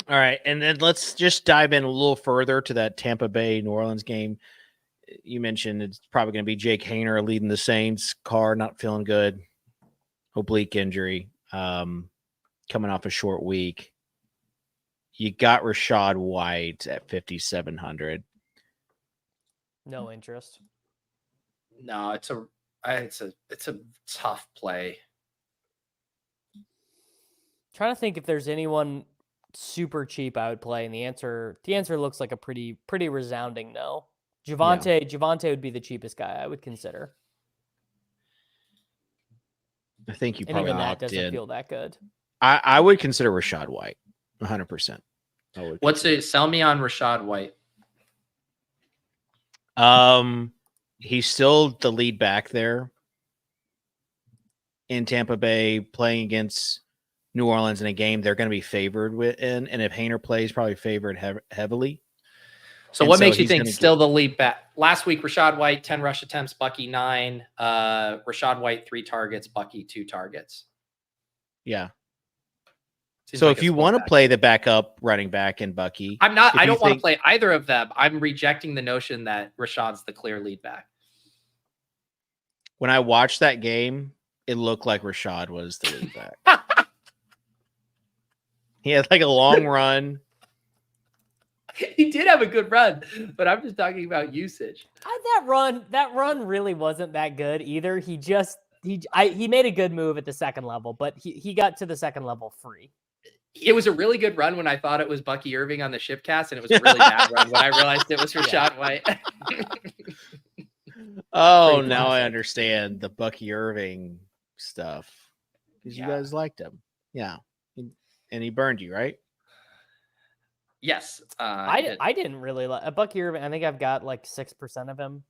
All right. And then let's just dive in a little further to that Tampa Bay New Orleans game. You mentioned it's probably going to be Jake Haener leading the Saints. Carr not feeling good. Oblique injury. Coming off a short week. You got Rachaad White at 5,700. No interest. No, it's a tough play. Trying to think if there's anyone super cheap I would play, and the answer looks like a pretty resounding no. Javonte would be the cheapest guy I would consider. I think you and probably even that doesn't feel that good. I would consider Rachaad White 100%. Sell me on Rachaad White. He's still the lead back there in Tampa Bay, playing against New Orleans in a game they're going to be favored in, and if Haener plays, probably favored heavily. So what makes you think still the lead back? Last week, Rachaad White 10 rush attempts, Bucky 9. Rachaad White 3 targets, Bucky 2 targets. Yeah. So if you want to play the backup running back in Bucky, I don't want to play either of them. I'm rejecting the notion that Rashaad's the clear lead back. When I watched that game, it looked like Rashad was the lead back. He had like a long run. He did have a good run, but I'm just talking about usage. That run really wasn't that good either. He made a good move at the second level, but he got to the second level free. It was a really good run when I thought it was Bucky Irving on the Shipcast, and it was a really bad run when I realized it was Rashad White. Oh, now I understand the Bucky Irving stuff because you guys liked him. Yeah, and he burned you, right? Yes, I didn't really like Bucky Irving. I think I've got like 6% of him.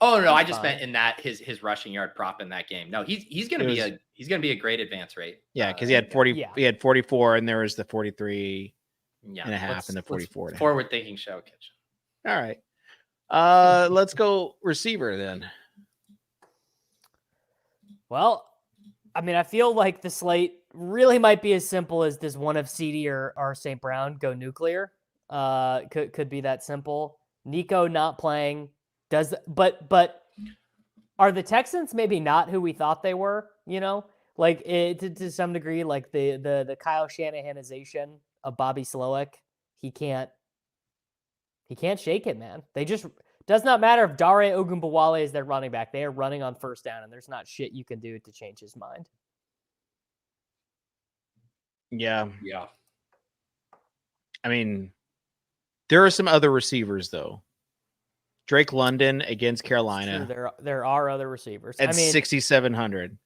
Oh no, I just meant in that his rushing yard prop in that game. No, he's gonna be a great advance rate. Yeah, because he had 40. He had 44, and there was the 43 and a half, and the 44. Forward thinking show, Kitchen. All right, let's go receiver then. Well, I mean, I feel like the slate really might be as simple as does one of CD or St. Brown go nuclear. Could be that simple. Nico not playing but are the Texans maybe not who we thought they were? You know, like to some degree, like the Kyle Shanahanization of Bobby Slowick. He can't shake it, man. They just does not matter if Dare Ogunbowale is their running back. They are running on first down, and there's not shit you can do to change his mind. Yeah. I mean, there are some other receivers though. Drake London against Carolina. There are other receivers at 6,700.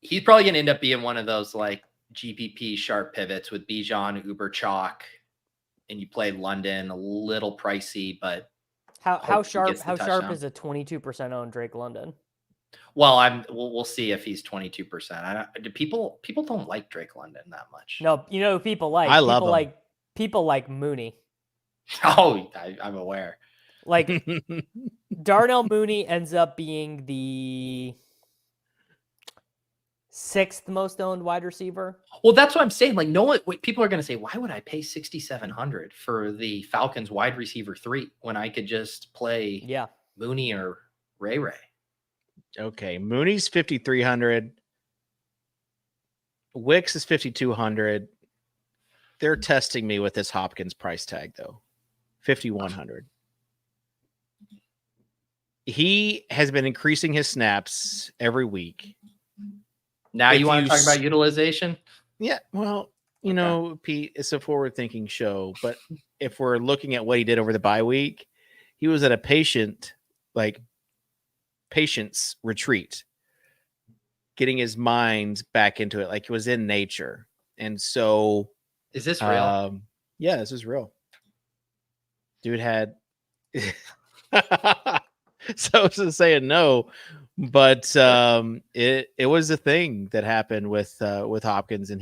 He's probably going to end up being one of those like GPP sharp pivots with Bijan, Uber Chalk, and you play London a little pricey, but how sharp is a 22% owned Drake London? Well, we'll see if he's 22%. People don't like Drake London that much. No, you know who people like. I love him. People like Mooney. Oh, I'm aware. Like Darnell Mooney ends up being the 6th most owned wide receiver. Well, that's what I'm saying. Like, people are going to say, why would I pay 6,700 for the Falcons wide receiver 3 when I could just play Mooney or Ray? Okay, Mooney's 5,300. Wicks is 5,200. They're testing me with this Hopkins price tag though, 5,100. He has been increasing his snaps every week. Now you want to talk about utilization? Yeah, well, you know, Pete, it's a forward-thinking show, but if we're looking at what he did over the bye week, he was at a patience retreat, getting his mind back into it, like he was in nature. And so, is this real? Yeah, this is real. Dude had. So I was saying no, but it was a thing that happened with Hopkins, and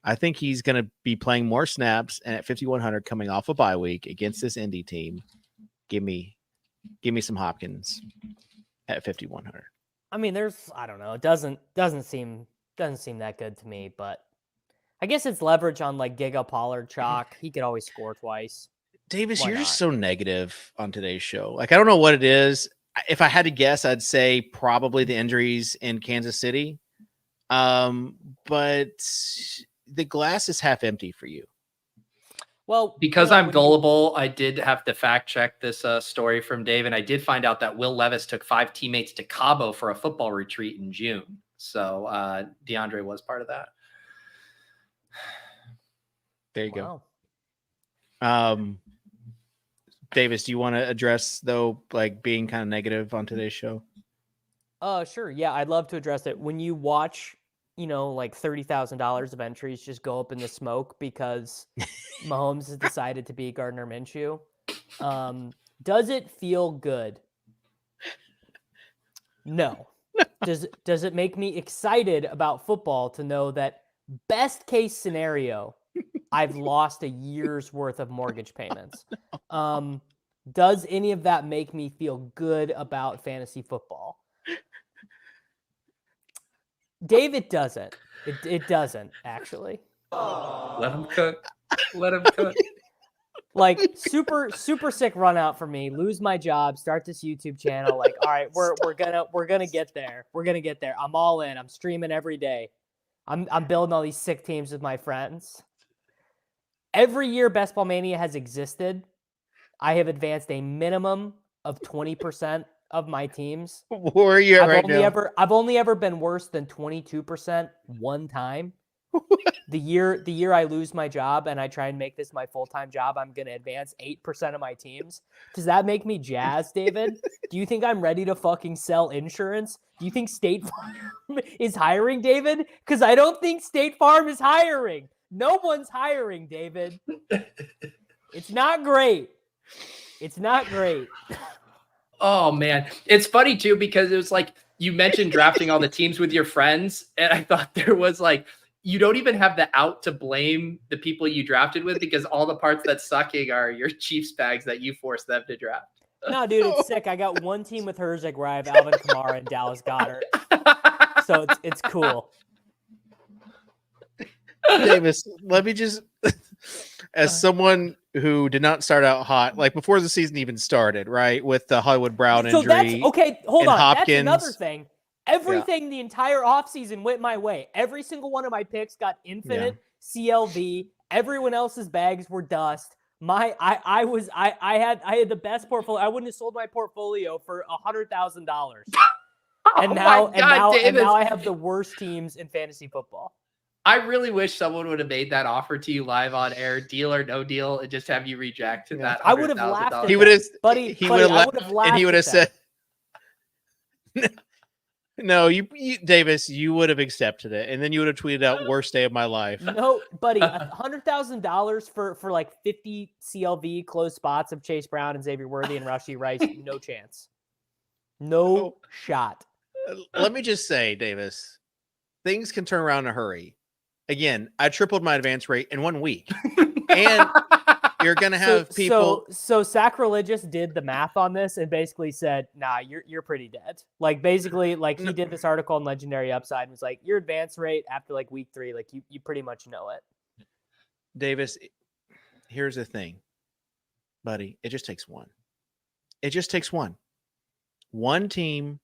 I think he's going to be playing more snaps, and at 5,100 coming off a bye week against this Indy team, give me some Hopkins at 5,100. I mean, I don't know. It doesn't seem that good to me, but I guess it's leverage on like Giga Pollard chalk. He could always score twice. Davis, you're just so negative on today's show. Like, I don't know what it is. If I had to guess, I'd say probably the injuries in Kansas City. But the glass is half empty for you. Well, because I'm gullible, I did have to fact check this story from Dave, and I did find out that Will Levis took 5 teammates to Cabo for a football retreat in June. So DeAndre was part of that. There you go. Davis, do you want to address though, like being kind of negative on today's show? Sure. Yeah, I'd love to address it. When you watch, like $30,000 of entries just go up in the smoke because Mahomes has decided to be Gardner Minshew, does it feel good? No. Does it make me excited about football to know that best case scenario, I've lost a year's worth of mortgage payments? Does any of that make me feel good about fantasy football? David doesn't. It doesn't, actually. Let him cook. Let him cook. Like super sick run out for me. Lose my job, start this YouTube channel. Like, all right, we're gonna get there. We're gonna get there. I'm all in. I'm streaming every day. I'm building all these sick teams with my friends. Every year Best Ball Mania has existed, I have advanced a minimum of 20% of my teams. Where are you at right now? I've only ever been worse than 22% one time. The year I lose my job and I try and make this my full-time job, I'm going to advance 8% of my teams. Does that make me jazzed, David? Do you think I'm ready to fucking sell insurance? Do you think State Farm is hiring, David? Because I don't think State Farm is hiring. No one's hiring, David. It's not great. It's not great. Oh, man. It's funny, too, because it was like you mentioned drafting all the teams with your friends. And I thought there was like, you don't even have the out to blame the people you drafted with because all the parts that's sucking are your Chiefs bags that you forced them to draft. No, dude, it's sick. I got one team with Herzig where I have Alvin Kamara and Dallas Goedert. So it's cool. Davis, let me just, as someone who did not start out hot, like before the season even started, right, with the Hollywood Brown injury. So that's, okay, hold on. Hopkins, that's another thing. Everything the entire offseason went my way. Every single one of my picks got infinite CLV. Everyone else's bags were dust. I had the best portfolio. I wouldn't have sold my portfolio for $100,000. And now I have the worst teams in fantasy football. I really wish someone would have made that offer to you live on air, deal or no deal, and just have you reject that. I would have laughed. He would have, buddy. He would have laughed, and he would have said, "No, you, Davis, you would have accepted it, and then you would have tweeted out worst day of my life." No, buddy, $100,000 for like 50 CLV close spots of Chase Brown and Xavier Worthy and Rashee Rice. No chance. No shot. Let me just say, Davis, things can turn around in a hurry. Again, I tripled my advance rate in 1 week, and you're gonna have people. So Sacrilegious did the math on this and basically said, "Nah, you're pretty dead." Like basically, like he did this article on Legendary Upside and was like, "Your advance rate after like week 3, like you pretty much know it." Davis, here's the thing, buddy. It just takes one. It just takes one team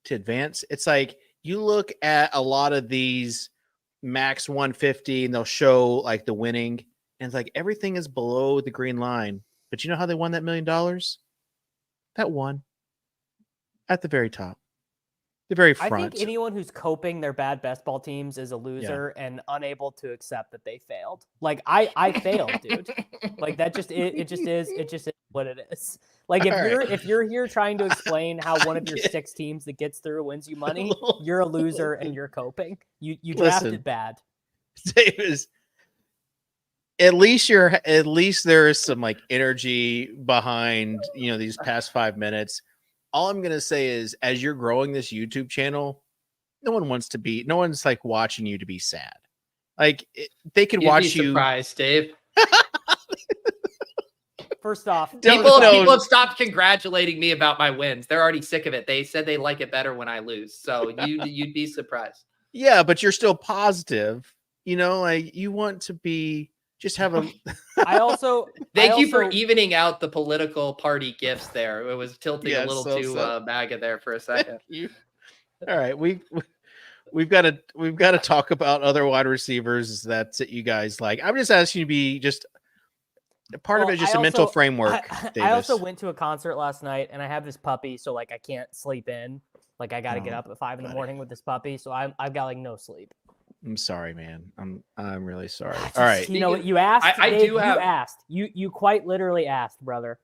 to advance. It's like you look at a lot of these max 150 and they'll show like the winning, and it's like everything is below the green line. But you know how they won that $1 million? That one at the very top, the very front. I think anyone who's coping their bad best ball teams is a loser and unable to accept that they failed. Like I failed, dude. Like that just it just is what it is. Like if you're here trying to explain how one of your 6 teams that gets through wins you money, you're a loser and you're coping. You drafted bad. Davis, at least there is some like energy behind, these past 5 minutes. All I'm going to say is, as you're growing this YouTube channel, no one's like watching you to be sad. Like they could watch you. Surprised, Dave. First off, people have stopped congratulating me about my wins. They're already sick of it. They said they like it better when I lose. So you'd be surprised. Yeah, but you're still positive. Like you want to be just have a. Thank you for evening out the political party gifts there. It was tilting a little too MAGA there for a second. All right, we've got to talk about other wide receivers that you guys like. I'm just asking you to be just. Part of it is just a mental framework. I also went to a concert last night and I have this puppy, so like I can't sleep in. Like I got to get up at 5 a.m. with this puppy, so I've got like no sleep. I'm sorry, man. I'm really sorry. All right, you asked. You asked. You quite literally asked, brother.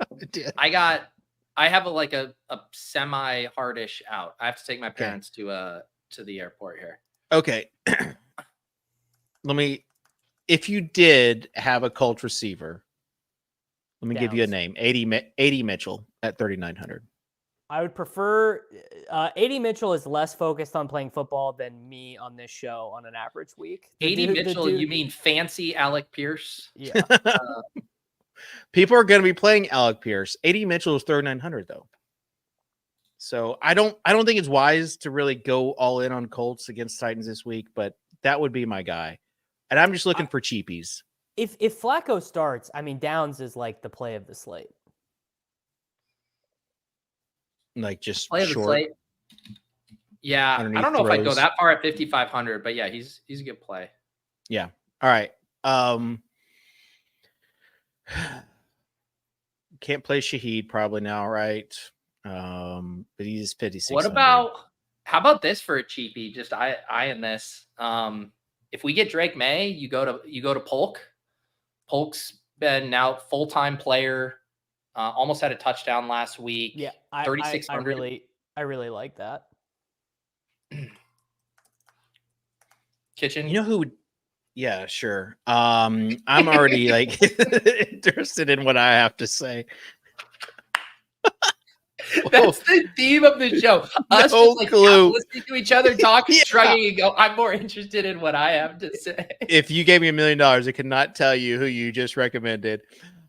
I did. I have a semi hardish out. I have to take my parents to the airport here. Okay. If you did have a Colts receiver, let me give you a name. 80 Mitchell at 3,900. I would prefer 80 Mitchell is less focused on playing football than me on this show on an average week. 80 Mitchell, you mean fancy Alec Pierce? Yeah. People are going to be playing Alec Pierce. 80 Mitchell is 3,900 though. So I don't think it's wise to really go all in on Colts against Titans this week, but that would be my guy. And I'm just looking for cheapies. If Flacco starts, I mean, Downs is like the play of the slate. Like just Play of the short. slate. Yeah, I don't know if I'd go that far at 5,500, but yeah, he's a good play. Yeah. All right. Can't play Shaheed probably now, right? But he's 56. How about this for a cheapie? Just eyeing this. If we get Drake May, you go to Polk. Polk's been now full-time player. Almost had a touchdown last week. Yeah, 3,600. I really like that. Kitchen. You know who would? Yeah, sure. I'm already like interested in what I have to say. That's the theme of the show. Us No just like clue. listening to each other talk, Yeah. shrugging and go, I'm more interested in what I have to say. If you gave me $1 million, I could not tell you who you just recommended.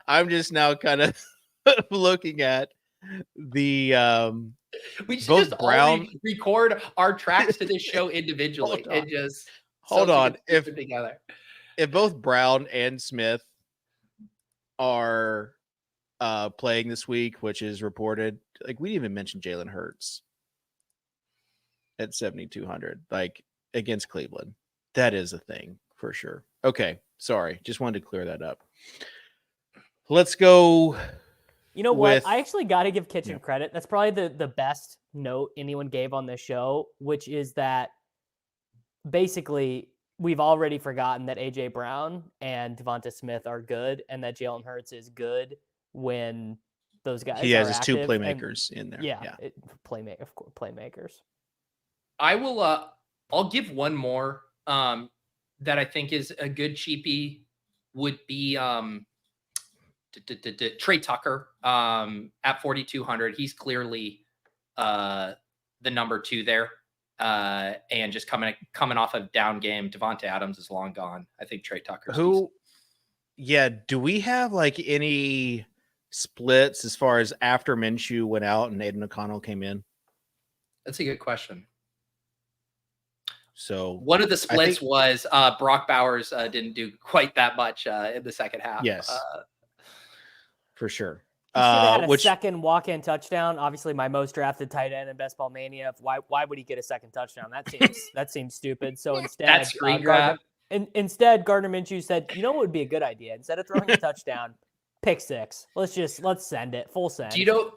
I'm just now kind of looking at the We should both just Brown all record our tracks to this show individually and just hold on. If together. If both Brown and Smith are playing this week, which is reported, like we didn't even mention Jalen Hurts at 7,200, like against Cleveland. That is a thing for sure. Okay, sorry, just wanted to clear that up. Let's go. You know what? I actually got to give Kitchen credit. That's probably the best note anyone gave on this show, which is that basically we've already forgotten that A.J. Brown and Devonta Smith are good and that Jalen Hurts is good when those guys he has his active. two playmakers in there. Yeah. Playmakers. I will I'll give one more that I think is a good cheapie would be Trey Tucker at 4,200. He's clearly the number 2 there. And just coming off a down game. Devonta Adams is long gone. I think Trey Tucker. Do we have like any splits as far as after Minshew went out and Aiden O'Connell came in? That's a good question. So one of the splits was Brock Bowers didn't do quite that much in the second half. Yes, for sure. He should have had a second walk-in touchdown. Obviously, my most drafted tight end in Best Ball Mania. Why would he get a second touchdown? That seems stupid. So instead, that screen grab. Instead, Gardner Minshew said, "You know what would be a good idea? Instead of throwing a touchdown, pick 6. Let's send it full send." Do you know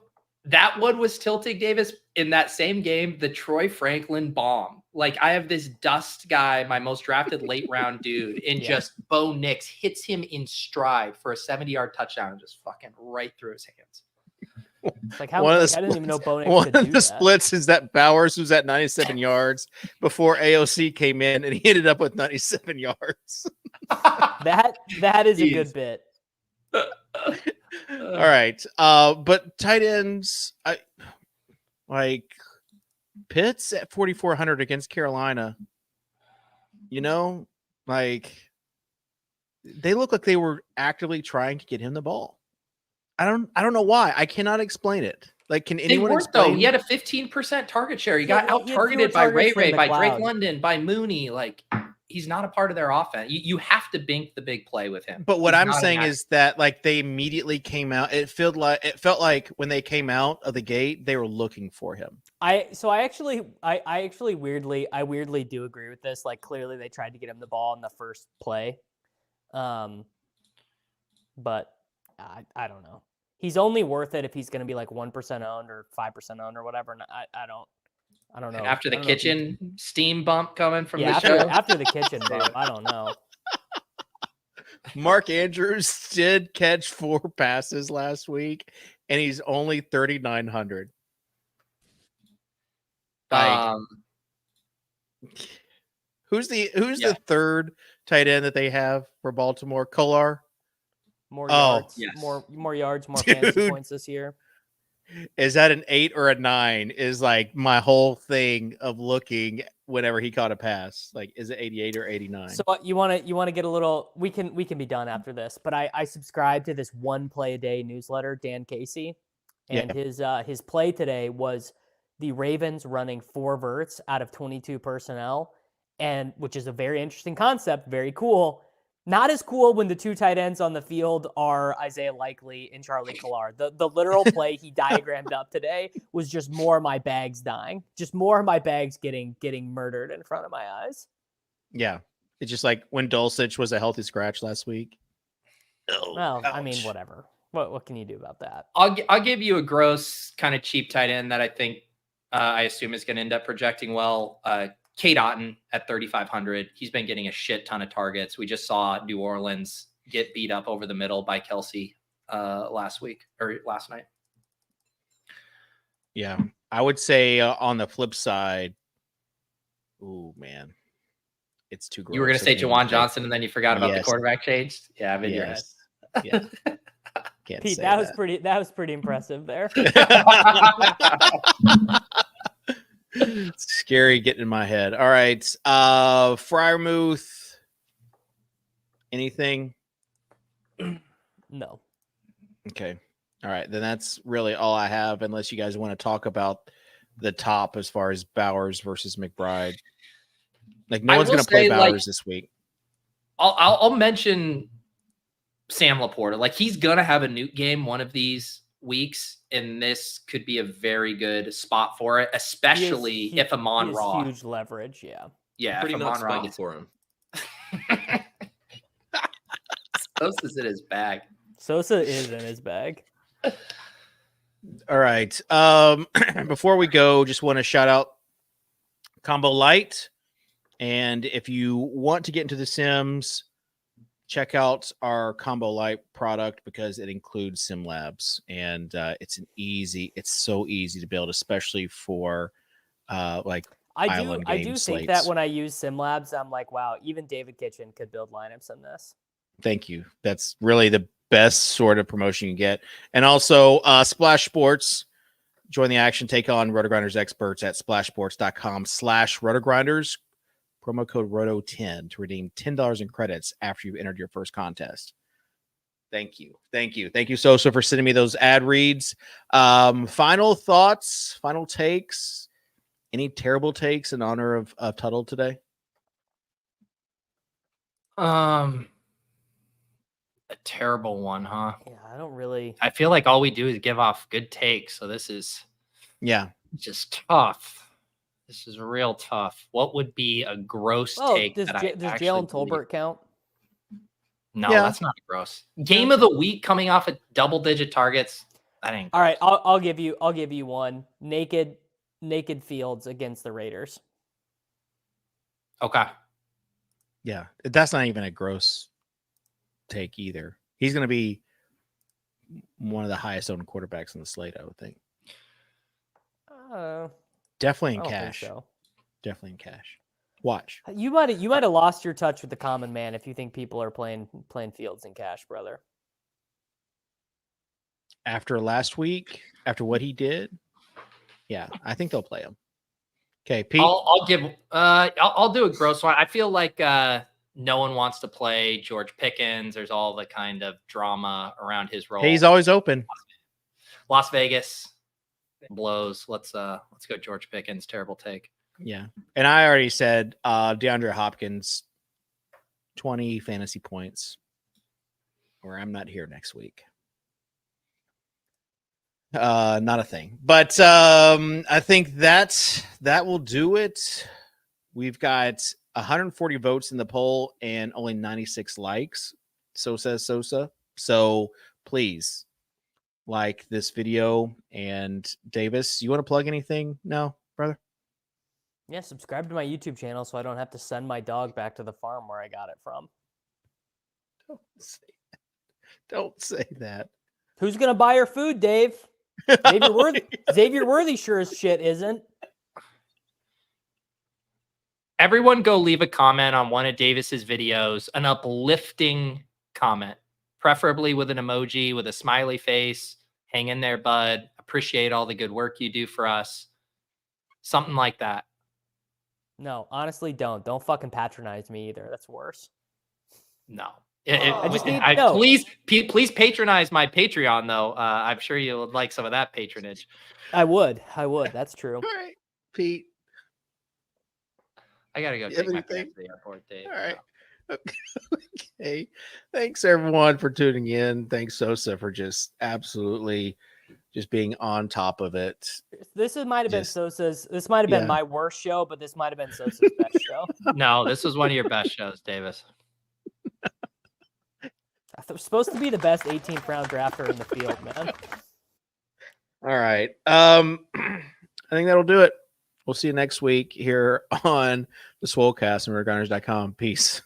that one was tilting, Davis, in that same game? The Troy Franklin bomb. Like I have this dust guy, my most drafted late round dude, and just Bo Nix hits him in stride for a 70-yard touchdown and just fucking right through his hands. Like how I didn't even know Bo Nix could do that. One of the splits is that Bowers was at 97 yards before AOC came in, and he ended up with 97 yards. that is a good bit. All right, but tight ends, I like Pitts at 4,400 against Carolina. You know, like they look like they were actively trying to get him the ball. I don't know why. I cannot explain it. Like, can anyone explain? Though he had a 15% target share. He got out targeted by Ray, by Drake London, by Mooney. Like he's not a part of their offense. You have to bank the big play with him. But what I'm saying is that like they immediately came out. It felt like when they came out of the gate, they were looking for him. I weirdly do agree with this. Like clearly they tried to get him the ball in the first play. But I don't know. He's only worth it if he's going to be like 1% owned or 5% owned or whatever. And I don't know. And after the kitchen steam bump coming from the show. After the kitchen bump, I don't know. Mark Andrews did catch 4 passes last week, and he's only 3,900. Who's the third tight end that they have for Baltimore? Kolar. More yards, more yards, more fantasy points this year. Is that an 8 or a 9? Is like my whole thing of looking whenever he caught a pass. Like, is it 88 or 89? So you want to get a little? We can be done after this. But I subscribe to this one play a day newsletter, Dan Casey, and his play today was the Ravens running 4 verts out of 22 personnel, and which is a very interesting concept, very cool. Not as cool when the two tight ends on the field are Isaiah Likely and Charlie Collard. The literal play he diagrammed up today was just more of my bags dying. Just more of my bags getting murdered in front of my eyes. Yeah. It's just like when Dulcich was a healthy scratch last week. Oh, well, ouch. I mean, whatever. What can you do about that? I'll give you a gross kind of cheap tight end that I think I assume is going to end up projecting well. Kate Otten at 3,500. He's been getting a shit ton of targets. We just saw New Orleans get beat up over the middle by Kelsey last night. Yeah. I would say on the flip side, ooh, man, it's too gross. You were going to say Jawan Johnson and then you forgot about the quarterback change. Yeah, I've yes. Yeah. Pete, that was pretty impressive there. It's scary getting in my head. All right. Freiermuth. Anything? No. Okay. All right. Then that's really all I have, unless you guys want to talk about the top as far as Bowers versus McBride. Like, no one's going to play Bowers this week. I'll mention Sam Laporta. Like, he's going to have a Nuke game one of these weeks, and this could be a very good spot for it, especially if Amon Ra. Huge leverage, yeah. Yeah, pretty not spot for him. Sosa's in his bag. Sosa is in his bag. All right. Before we go, just want to shout out Combo Light. And if you want to get into the Sims, check out our Combo Light product because it includes Sim Labs, and it's so easy to build, especially for like island I game do slates. think that when I use Sim Labs, I'm like, wow, even David Kitchen could build lineups in this. Thank you. That's really the best sort of promotion you get. And also Splash Sports. Join the action. Take on RotoGrinders experts at splashsports.com/RotoGrinders. Promo code ROTO10 to redeem $10 in credits after you've entered your first contest. Thank you. Thank you. Thank you, Sosa, for sending me those ad reads. Final thoughts, final takes. Any terrible takes in honor of Tuttle today? A terrible one, huh? Yeah, I don't really. I feel like all we do is give off good takes, so this is just tough. This is real tough. What would be a gross take? Does Jalen Tolbert count? No, that's not gross. Game of the week coming off of double-digit targets. That ain't gross. All right, I'll give you one. Naked Fields against the Raiders. Okay. Yeah, that's not even a gross take either. He's going to be one of the highest owned quarterbacks in the slate, I would think. Definitely in cash. So. Definitely in cash. Watch. You might have lost your touch with the common man if you think people are playing Fields in cash, brother. After last week, after what he did, yeah, I think they'll play him. Okay, Pete. I'll do a gross one. I feel like no one wants to play George Pickens. There's all the kind of drama around his role. Hey, he's always open. Las Vegas blows. Let's go George Pickens. Terrible take. Yeah. And I already said DeAndre Hopkins 20 fantasy points, or I'm not here next week. Not a thing. But I think that will do it. We've got 140 votes in the poll and only 96 likes. So says Sosa. So please like this video. And Davis, you want to plug anything? No, brother? Yeah, subscribe to my YouTube channel so I don't have to send my dog back to the farm where I got it from. Don't say that. Who's going to buy your food, Dave? Xavier Worthy sure as shit isn't. Everyone go leave a comment on one of Davis's videos, an uplifting comment, preferably with an emoji, with a smiley face. Hang in there, bud. Appreciate all the good work you do for us. Something like that. No, honestly, don't. Don't fucking patronize me either. That's worse. No. Please patronize my Patreon, though. I'm sure you would like some of that patronage. I would. That's true. All right, Pete. I gotta go take my friend to the airport, Dave. All right. Okay. Thanks everyone for tuning in. Thanks Sosa for just absolutely just being on top of it. This might have been Sosa's. This might have been my worst show, but this might have been Sosa's best show. No, this was one of your best shows, Davis. It was supposed to be the best 18th round drafter in the field, man. All right. I think that'll do it. We'll see you next week here on the Swolecast and RotoGrinders.com. Peace.